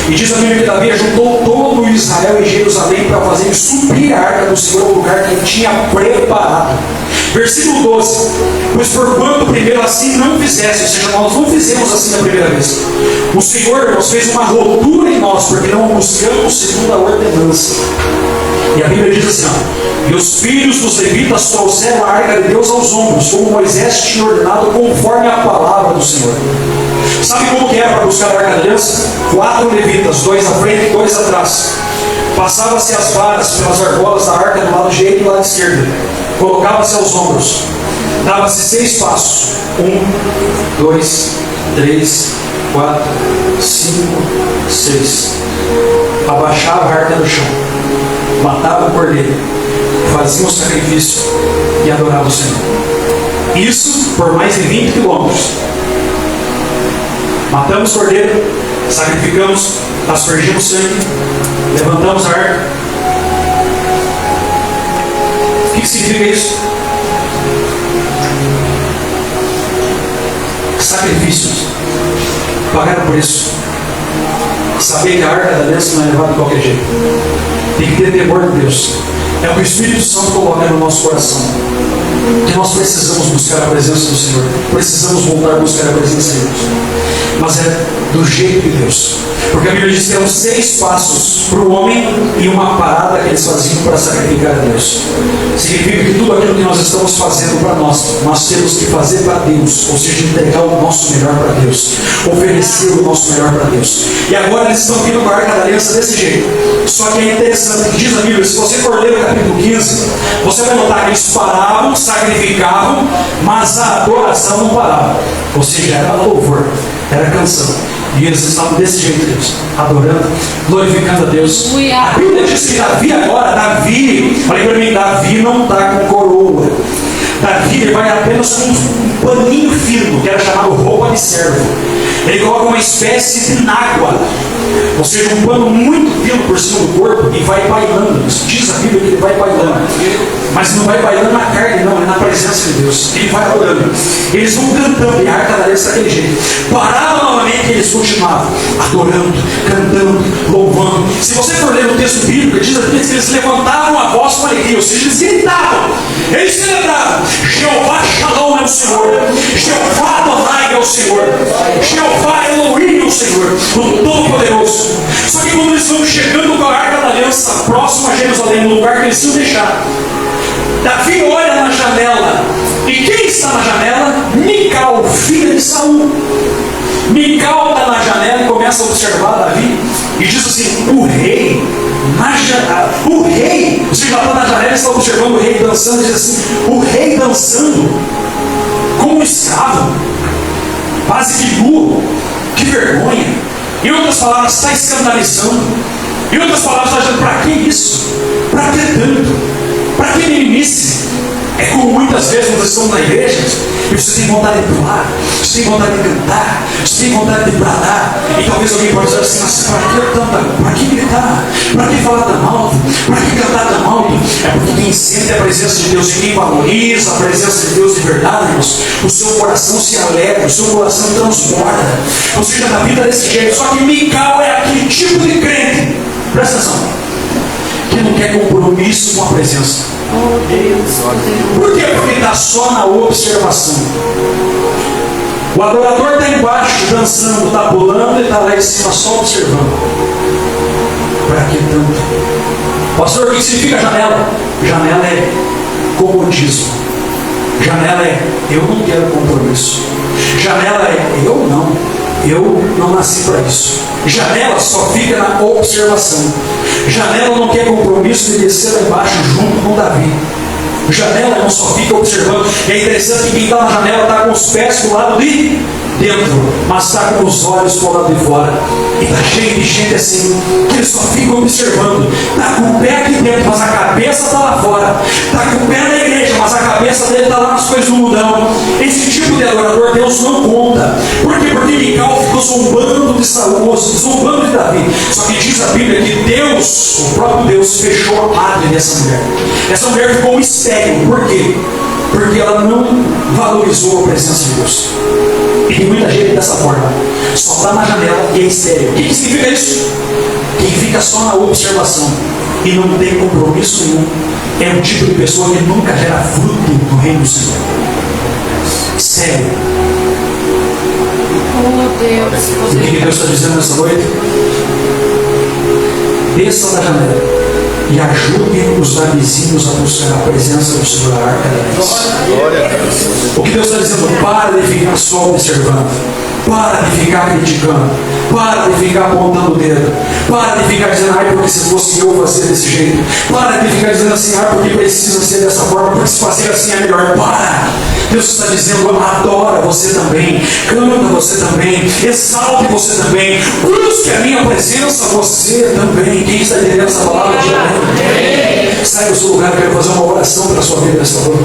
E diz a Bíblia que Davi ajuntou todo Israel em Jerusalém para fazer subir a arca do Senhor ao lugar que ele tinha preparado. Versículo 12: pois porquanto primeiro assim não fizesse, ou seja, nós não fizemos assim da primeira vez, o Senhor nos fez uma rotura em nós, porque não buscamos segundo a ordenança. E a Bíblia diz assim: ó, e os filhos dos levitas trouxeram a arca de Deus aos ombros, como Moisés tinha ordenado, conforme a palavra do Senhor. Sabe como que era para buscar a arca da aliança? 4 levitas, 2 à frente e 2 atrás. Passava-se as varas pelas argolas da arca do lado direito e do lado esquerdo. Colocava-se aos ombros. Dava-se 6 passos. 1, 2, 3, 4, 5, 6. Abaixava a arca do chão. Matava o cordeiro. Fazia um sacrifício e adorava o Senhor. Isso por mais de 20 quilômetros. Matamos o cordeiro, sacrificamos, aspergimos sangue, levantamos a arca. O que significa isso? Sacrifícios. Pagaram por isso. Saber que a arca da aliança não é levada de qualquer jeito. Tem que ter temor de Deus. É o que o Espírito Santo coloca no nosso coração. Que nós precisamos buscar a presença do Senhor. Precisamos voltar a buscar a presença de Deus. Mas é do jeito de Deus. Porque a Bíblia diz que eram 6 passos para o homem e uma parada que eles faziam para sacrificar a Deus. Significa que tudo aquilo que nós estamos fazendo para nós temos que fazer para Deus. Ou seja, entregar o nosso melhor para Deus. Oferecer o nosso melhor para Deus. E agora eles estão vindo com a arca da aliança desse jeito. Só que é interessante que diz a Bíblia, se você for ler o capítulo 15, você vai notar que eles paravam, sacrificavam, mas a adoração não parava. Ou seja, era louvor, era canção. E eles estavam desse jeito, Deus, adorando, glorificando a Deus. A Bíblia diz que Davi agora, olha para mim, Davi não está com coroa. Davi ele vai apenas com um paninho fino, que era chamado roupa de servo. Ele coloca uma espécie de nágua, ou seja, um pano muito fino por cima do corpo e vai bailando. Isso diz a Bíblia que ele vai bailando. Mas não vai bailando na carne, não, é na presença de Deus. Ele vai adorando. Eles vão cantando, e a arca da aliança daquele jeito. Parava novamente e eles continuavam adorando, cantando, louvando. Se você for ler o texto bíblico, diz a Bíblia que eles levantavam a voz com alegria, ou seja, eles gritavam, eles celebravam. Jeová Shalom é o Senhor, Jeová Adonai é o Senhor, Jeová Elohim é o Senhor, o Todo-Poderoso. Só que quando eles vão chegando com a arca da aliança próximo a Jerusalém, no lugar que eles iam deixar, Davi olha na janela, e quem está na janela? Mical, filha de Saul. Mical está na janela e começa a observar Davi e diz assim: o rei, ou seja, ela está na janela e está observando o rei dançando, e diz assim: o rei dançando como um escravo, quase que nu, que vergonha. Em outras palavras, está escandalizando. Em outras palavras, está dizendo: para que isso? Para que tanto? Para que meninice? É como muitas vezes vocês estão na igreja e você tem vontade de pular, você tem vontade de cantar, você tem vontade de bradar. E talvez alguém pode dizer assim, mas para que gritar? Para que falar tão alto? Para que cantar tão alto? É porque quem sente a presença de Deus e quem valoriza a presença de Deus de verdade, irmãos, o seu coração se alegra, o seu coração transborda. Você já na vida desse jeito. Só que Mical é aquele tipo de crente, presta atenção, que não quer compromisso com a presença. Oh Deus, poderoso. Por quê? Porque está só na observação. O adorador está embaixo, dançando, está pulando e está lá em cima só observando. Para que tanto? Pastor, o que significa janela? Janela é comodismo. Janela é eu não quero compromisso. Janela é eu não nasci para isso. Janela só fica na observação. Janela não quer compromisso de descer lá embaixo junto com Davi. Janela não só fica observando. E é interessante que quem está na janela está com os pés do lado de dentro, mas está com os olhos para o lado de fora. E está cheio de gente assim, que ele só fica observando. Está com o pé aqui dentro, mas a cabeça está lá fora. Está com o pé na igreja, mas a cabeça dele está lá nas coisas do mundão. Esse tipo de adorador Deus não conta. Por quê? Porque Mical ficou zombando de Saul, zombando de Davi. Só que diz a Bíblia que Deus, o próprio Deus, fechou a madre dessa mulher. Essa mulher ficou um estéril. Por quê? Porque ela não valorizou a presença de Deus. E tem muita gente dessa forma. Só está na janela e é estéril. O que significa isso? Quem fica só na observação e não tem compromisso nenhum é um tipo de pessoa que nunca gera fruto no reino do Senhor. Sério. Oh Deus, O que Deus está dizendo nessa noite? Desça da janela e ajude os vizinhos a buscar a presença do Senhor a arca da aliança. Glória a Deus. O que Deus está dizendo? Para de ficar só observando. Para de ficar criticando. Para de ficar apontando o dedo. Para de ficar dizendo, ai, porque se fosse eu fazer desse jeito. Para de ficar dizendo assim, ai, porque precisa ser dessa forma, porque se fazer assim é melhor. Para! Deus está dizendo, adora você também. Canta você também. Exalte você também. Busque a minha presença você também. Quem está entendendo essa palavra? Sai do seu lugar, eu quero fazer uma oração pela sua vida nesta noite.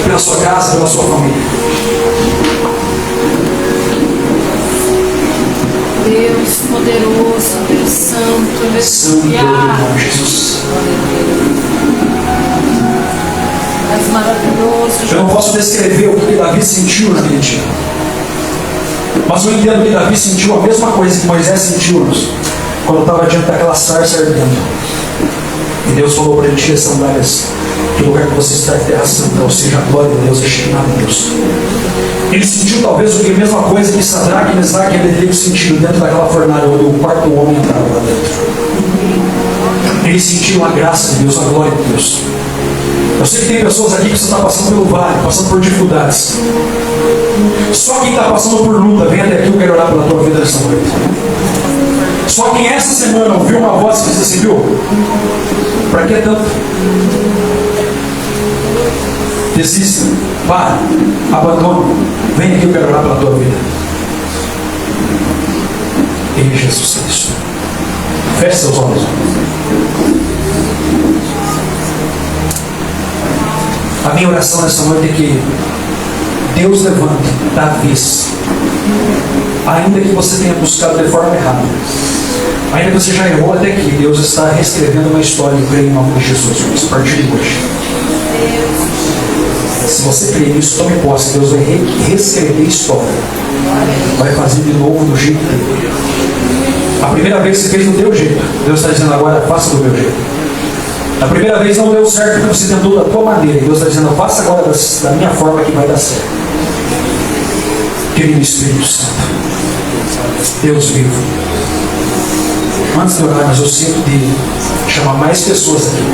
Pela sua casa, pela sua família. Deus poderoso, Deus santo, Deus Santo irmão Jesus. és maravilhoso. Eu não posso descrever o que Davi sentiu naquele dia. Mas eu entendo que Davi sentiu a mesma coisa que Moisés sentiu, irmãos, quando estava diante daquela sarça ardendo. E Deus falou para ele: tira as sandálias, que o lugar que você está é terra santa, ou seja, a glória de Deus, a Shekinah de Deus. Ele sentiu talvez a mesma coisa que Sadraque, Mesaque e Abednego sentiram dentro daquela fornalha, onde o quarto homem entrava lá dentro. Eles sentiram a graça de Deus, a glória de Deus. Eu sei que tem pessoas aqui que você está passando pelo vale, passando por dificuldades. Só quem está passando por luta, vem até aqui, eu quero orar pela tua vida nessa noite. Só quem essa semana ouviu uma voz que diz assim, viu? Para que tanto? Desista, para, abandona. Vem aqui, eu quero orar pela tua vida. Em Jesus Cristo. Feche seus olhos. A minha oração nessa noite é que Deus levante Davis, ainda que você tenha buscado de forma errada, ainda que você já errou até aqui, Deus está reescrevendo uma história, eu creio em nome de Jesus, a partir de hoje. Se você crê nisso, tome posse. Deus vai reescrever a história, vai fazer de novo do jeito dele. A primeira vez você fez do teu jeito, Deus está dizendo agora, faça do meu jeito. A primeira vez não deu certo porque você tentou da tua maneira, e Deus está dizendo, faça agora da minha forma que vai dar certo. Querido Espírito Santo, Deus vivo, antes de orar, mas eu sinto de chamar mais pessoas aqui.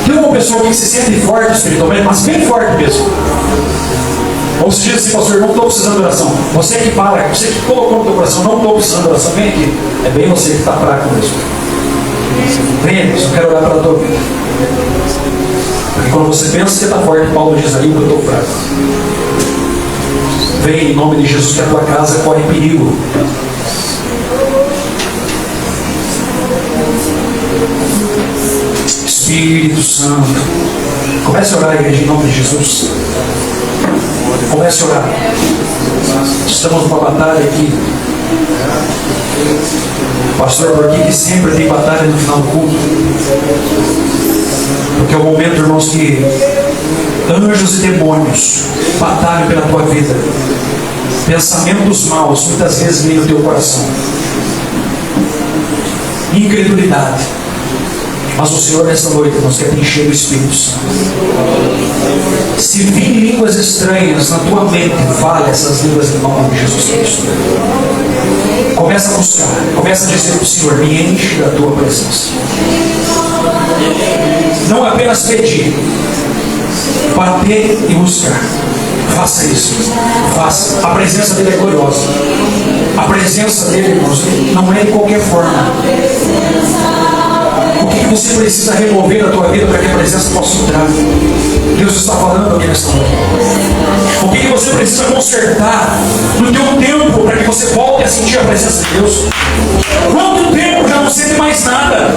Tem uma pessoa aqui que se sente forte espiritualmente, mas bem forte mesmo. Ou se diz assim, pastor, não estou precisando de oração. Você que para, você que colocou no teu coração, não estou precisando de oração, vem aqui. É bem você que está fraco mesmo. Venha, Deus, eu quero orar pela tua vida. Porque quando você pensa que está forte, Paulo diz aí que eu estou fraco. Vem em nome de Jesus, que a tua casa corre perigo. Espírito Santo. Comece a orar, igreja, em nome de Jesus. Comece a orar. Estamos numa batalha aqui. Pastor Borghi, que sempre tem batalha no final do culto. Porque é o momento, irmãos, que anjos e demônios batalham pela tua vida. Pensamentos maus muitas vezes vêm no teu coração. Incredulidade. Mas o Senhor nessa noite, irmãos, quer te encher do Espírito Santo. Se vir línguas estranhas na tua mente, fale essas línguas em nome de Jesus Cristo. Começa a buscar, começa a dizer para o Senhor: me enche da tua presença. Não apenas pedir, bater e buscar. Faça isso, faça. A presença dele é gloriosa. A presença dele, irmãos, não é de qualquer forma. O que você precisa remover da tua vida para que a presença possa entrar? Deus está falando aqui nesta noite. O que você precisa consertar no teu tempo para que você volte a sentir a presença de Deus? Quanto tempo já não sente mais nada?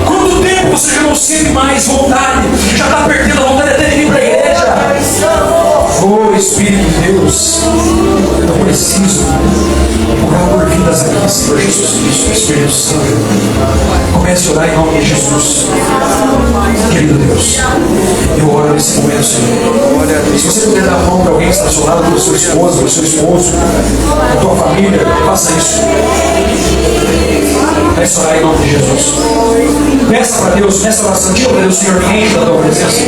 Quanto tempo você já não sente mais vontade? Já está perdendo a vontade até de vir para a igreja? Oh, Espírito de Deus, eu preciso orar por vidas aqui, Senhor Jesus Cristo, Espírito Santo. Comece a orar em nome de Jesus. Querido Deus, eu oro nesse momento, Senhor. Se você puder dar a mão para alguém que está ao seu lado, para sua esposa, para o seu esposo, para a tua família, faça isso. Comece a orar em nome de Jesus. Peça para Deus, nessa oração, diga para Deus: Senhor, me enche da tua presença.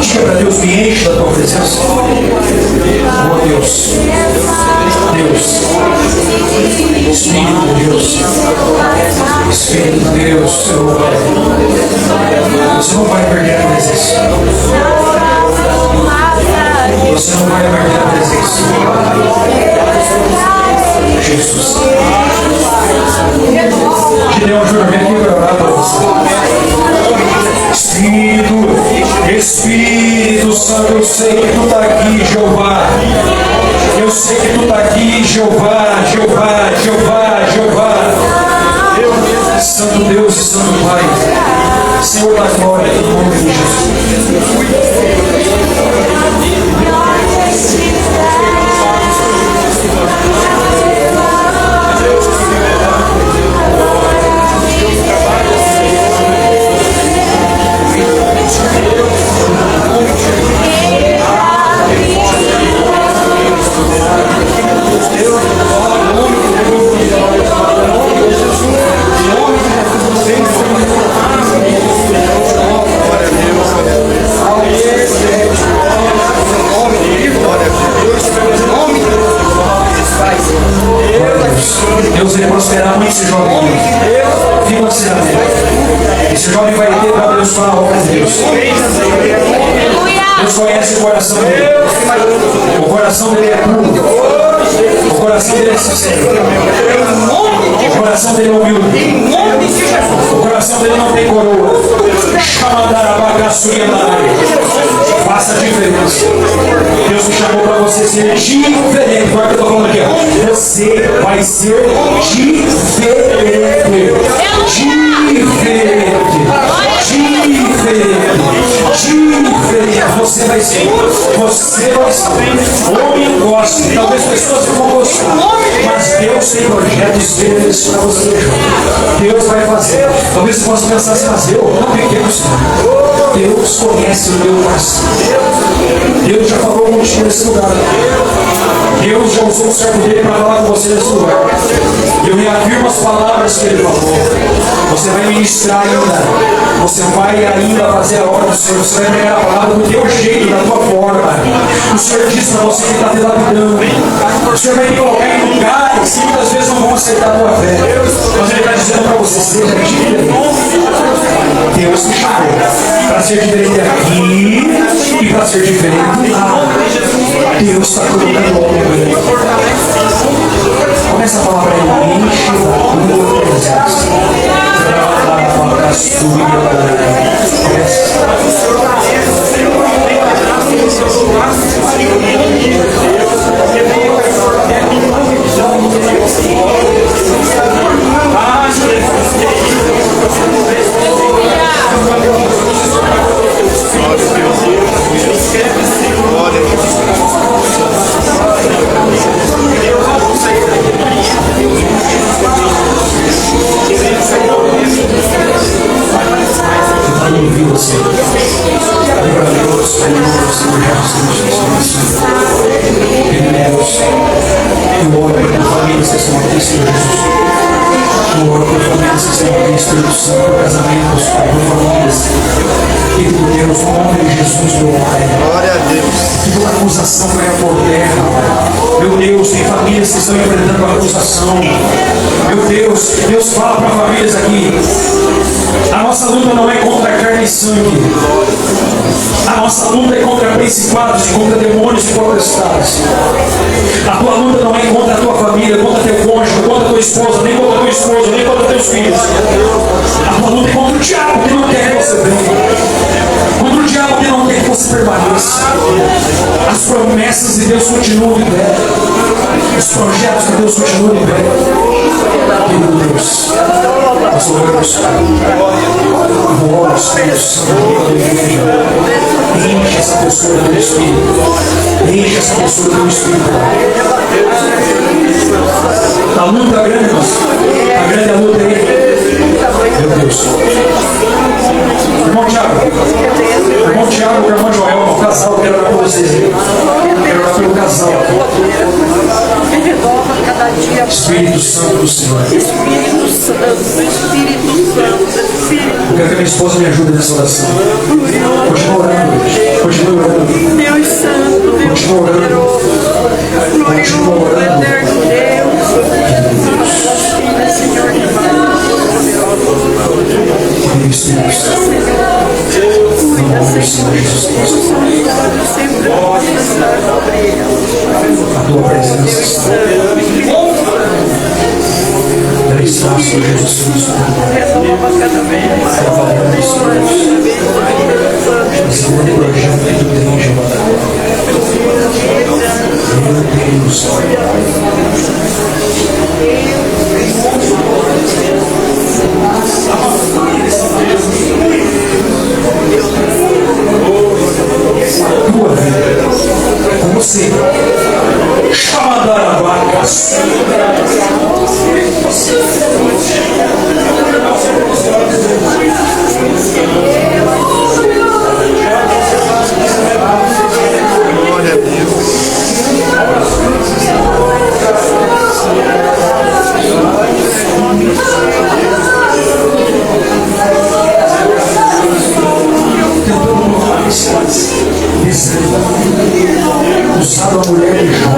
Diga para Deus: me enche da tua presença. Oh Deus, Deus, Espírito de Deus, Espírito de Deus, Senhor, você não vai perder a presença. Você não vai perder a presença. Jesus. Gideão Júnior, vem aqui para orar para você. Espírito Santo, eu sei que tu está aqui, Jeová. Eu sei que tu está aqui, Jeová, Jeová, Jeová, Jeová. Santo Deus e Santo Pai, Senhor da glória, em nome de Jesus. Deus vai prosperar muito esse jovem financeiramente. Esse jovem vai ter para abençoar a obra de Deus. Deus conhece o coração dele. O coração dele é puro. O coração dele é sincero. O coração dele é humilde. O coração dele não tem coroa. Faça a diferença. Deus me chamou para você ser diferente. Agora que eu estou falando aqui, ó. Você vai ser diferente. Diferente. Você vai ser. Homem gosta. Talvez pessoas não gostam. Mas Deus tem projetos deles para você. Deus vai fazer. Talvez você possa pensar assim: mas eu não pequeno, Senhor. Deus conhece o meu coração. Deus já falou contigo nesse lugar. Deus já usou o servo dele para falar com você nesse lugar. Eu reafirmo as palavras que ele falou. Você vai ministrar ainda. Você vai ainda fazer a obra do Senhor. Você vai pregar a palavra do teu jeito, da tua forma. O Senhor diz para você que está te lapidando. O Senhor vai te colocar em lugares que muitas vezes não vão aceitar a tua fé. Mas Ele está dizendo para você: seja diferente. Deus te chamou para ser diferente aqui e para ser diferente lá. Deus está colocando o homem. Começa a falar para ele: enche da tua presença. que estão aqui, Senhor Jesus. Eu oro por famílias que estão aqui, Espírito Santo, por casamentos, Pai, por famílias. Querido Deus, no nome de Jesus, meu Pai. Glória a Deus. Que toda acusação caia por terra, Pai. Meu Deus, tem famílias que estão enfrentando a acusação. Meu Deus fala para famílias aqui. A nossa luta não é contra carne e sangue. A nossa luta é contra principados, contra demônios e potestades. A tua luta não é contra a tua família, contra teu cônjuge, contra tua esposa, nem contra teu esposo, nem contra teus filhos. A tua luta é contra o diabo que não quer que você venha. Contra o diabo que não quer que você permaneça. As promessas de Deus continuam em pé. Os projetos de Deus continuam em pé. Querido Deus, nós oramos, agora, Espírito Santo, enche essa pessoa do teu Espírito. Enche essa pessoa do teu Espírito. A luta é grande, mas a grande é a luta aí. Meu Deus. Irmão Tiago, irmão Joel, o casal, eu quero orar por vocês aí. Eu quero orar pelo casal. Espírito Santo do Senhor. Espírito Santo. Eu quero que a minha esposa me ajude nessa oração. Continua orando. Deus Santo, Deus poderoso, glorioso, eterno Deus. Senhor de Espírito Santo. cuida, Senhor Jesus. Sempre pode estar sobre ele. A tua presença. Ela está, Senhor Jesus Cristo. Renova cada vez mais. Trabalhando, Senhor Deus. Esse grande projeto que tu tens, Jeová. Meu Deus. Tua vida com você. Chamadarabagas. Glória a Deus. Usado a mulher de Jó.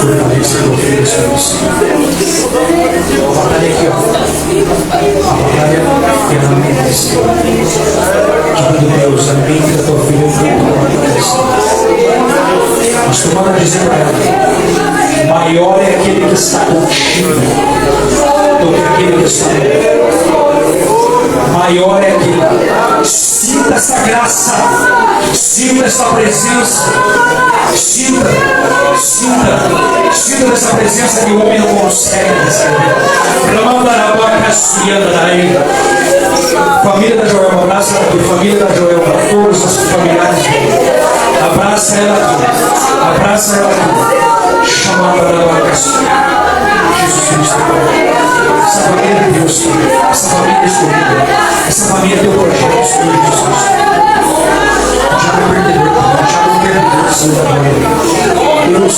Fortaleça teu filho, Senhor. A batalha aqui, ó. A batalha é na mente, Senhor. Querido Deus, a mente da tua filha foi fortalecida. Mas tu manda dizer para ela: maior é aquele que está contigo do que aquele que está comigo. Maior é aquele. Sinta essa graça, sinta essa presença, sinta essa presença que o homem não consegue receber. Família da Joel, abraça ela aqui, família da Joel, para todos os familiares, abraça ela aqui, chamada da vacação. Jesus Cristo, essa família de Deus, essa família escolhida, essa família teu projeto, Senhor Jesus. Já me perdeu, Senhor da glória. Deus,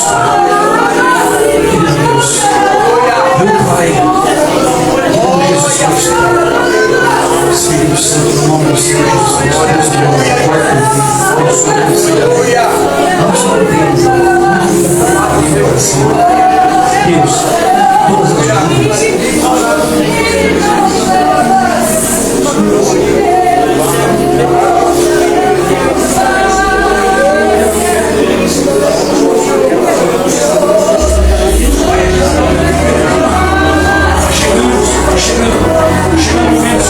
querido Deus, meu Pai, em nome de Jesus Cristo, Espírito Santo, no nome do Senhor Jesus Cristo, Deus do amor, guarda o Deus do amor, vamos manter o coração. Deus, todas as dúvidas. Chegando o momento.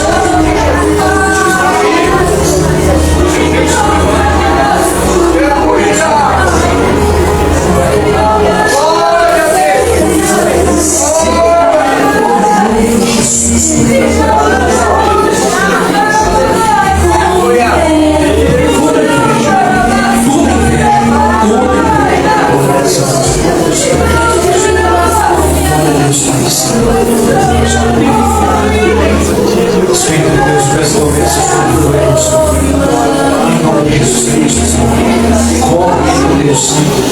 Santo.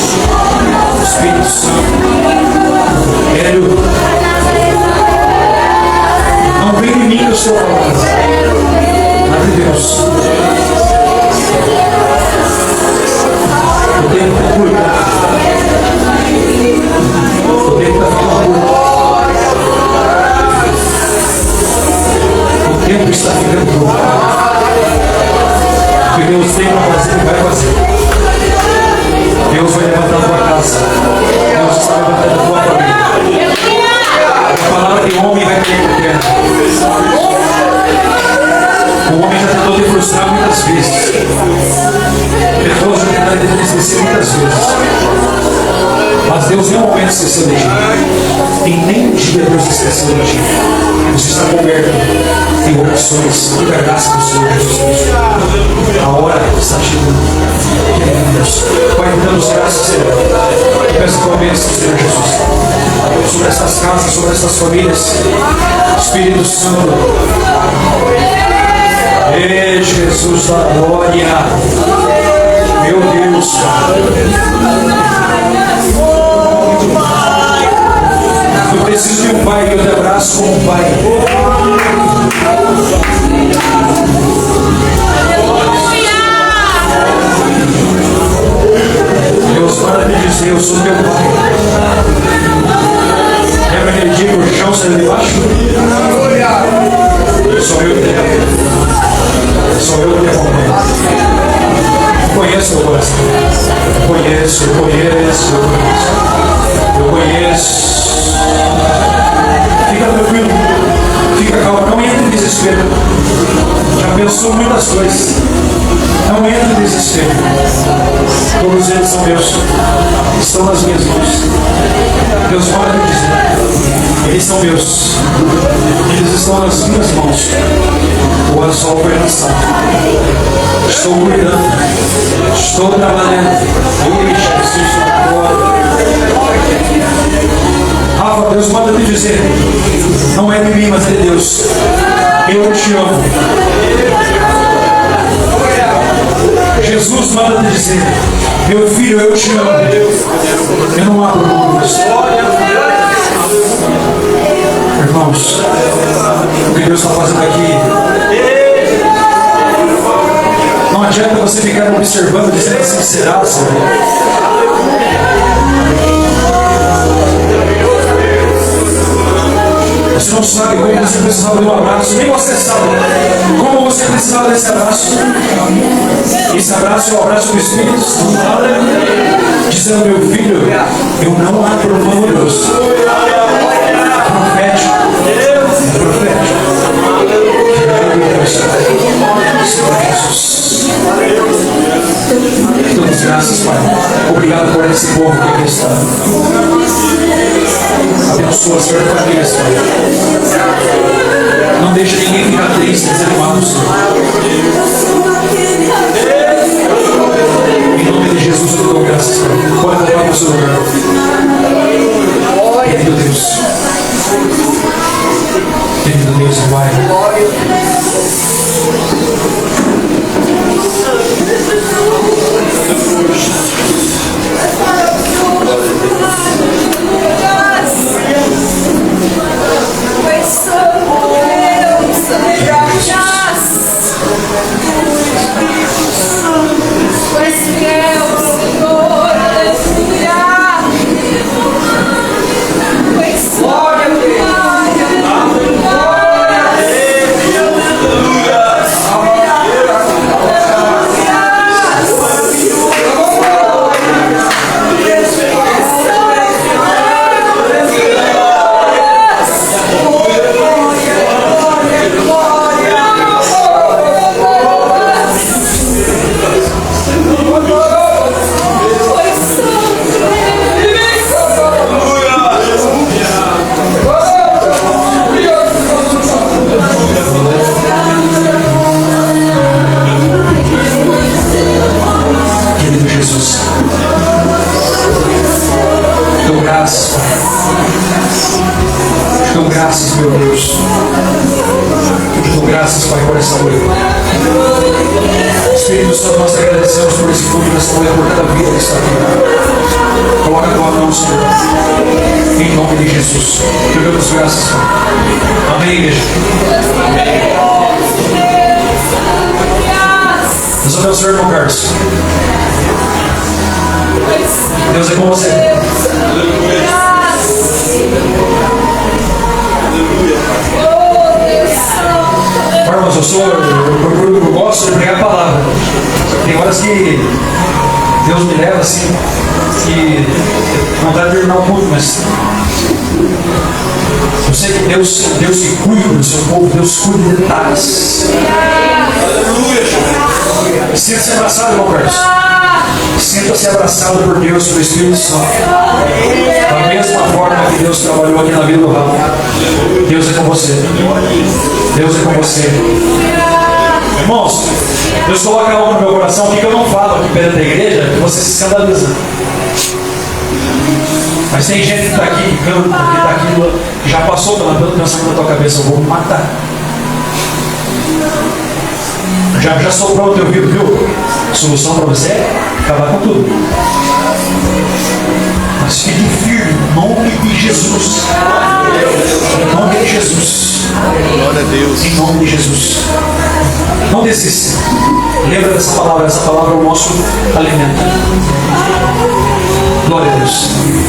Espírito Santo. Hélio, não vem em mim que eu sou falando. Mas de Deus. O tempo é curto. O tempo está ficando curto. O tempo está ficando curto. O que Deus tem para fazer, Ele vai fazer. Deus vai levantar a tua casa. Deus está levantando a tua família. A palavra de homem vai cair por terra. O homem já tentou te frustrar muitas vezes. Pessoas já tentaram te entristecer muitas vezes. Mas Deus nem um momento esqueceu de ti. Em nenhum dia Deus esqueceu de ti. Você está coberto de orações e da graça do Senhor Jesus Cristo. A hora está chegando. Deus, Pai, damos graças, Senhor. Peço tua bênção, Senhor Jesus. Sobre estas casas, sobre estas famílias. Espírito Santo. Ei, Jesus da glória. Meu Deus, Pai. Eu preciso de um pai que eu te abraço como um pai. Deus, para me dizer, eu sou teu pai. Lembra aquele dia que o chão saiu de baixo? Sou eu que te amo. Sou eu que te acompanho. Conheço o coração. Conheço. Fica tranquilo. Fica calmo. Não entre em desespero. Já pensou muitas coisas. Não entre em desespero. Todos eles são meus. Estão nas minhas mãos. Deus pode me dizer. Eles são meus. Eles estão nas minhas mãos. O anzol foi lançado. Estou cuidando. Estou trabalhando. Jesus, Rafa, Deus manda te dizer. Não é de mim, mas é de Deus. Eu te amo. Jesus manda te dizer. Meu filho, eu te amo. Eu não abro mão disso. Irmãos, o que Deus está fazendo aqui? Não adianta você ficar observando, dizendo assim, será, Senhor? Você não sabe como você precisava de um abraço, nem você sabe como você precisava desse abraço. Esse abraço é o abraço do Espírito Santo, dizendo, meu filho, eu não abro mão de Deus. Profético. Senhor Jesus. Damos graças, Pai. Obrigado por esse povo que aqui está. Abençoa, Senhor, famílias, Pai. Não deixa ninguém ficar triste, desanimado, Senhor. Em nome de Jesus, eu te dou graças, Pai. Pode voltar para o seu lugar. Querido Deus. Querido Deus, Pai. graças, meu Deus. Te dou graças, Pai, por essa noite. Espírito Santo, nós agradecemos por esse culto, nessa noite, por cada vida que está aqui. Jesus. Que Deus nos graças. Amém, igreja. Deus abençoe, irmão Carlos. Deus é com você. Irmãos, eu gosto de pregar a palavra. Tem horas que Deus me leva assim, que não dá de terminar o culto, mas eu sei que Deus se cuida do seu povo, Deus cuida de detalhes. Sinta-se abraçado, irmão Carlos. Sinta-se abraçado por Deus, pelo Espírito Santo. Da mesma forma que Deus trabalhou aqui na vida do Raul. Deus é com você. Deus é com você. Irmãos, Deus coloca algo no meu coração que eu não falo aqui perto da igreja, que você se escandaliza. Mas tem gente que está aqui, que canta, que está aqui, que já passou pelo pensamento da tua cabeça: eu vou me matar. Já soprou no teu ouvido, viu? A solução para você é acabar com tudo. Mas fique firme, em nome de Jesus. Em nome de Jesus. Glória a Deus. Em nome de Jesus. Não desista. Lembra dessa palavra. Essa palavra é o nosso alimento. Glória a Deus.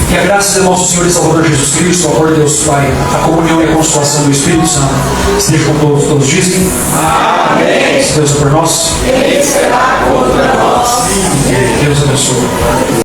Que a graça do nosso Senhor e Salvador Jesus Cristo, o amor de Deus Pai, a comunhão e a consolação do Espírito Santo esteja com todos. Todos dizem amém. Se Deus é por nós, Ele será contra nós. Deus abençoe.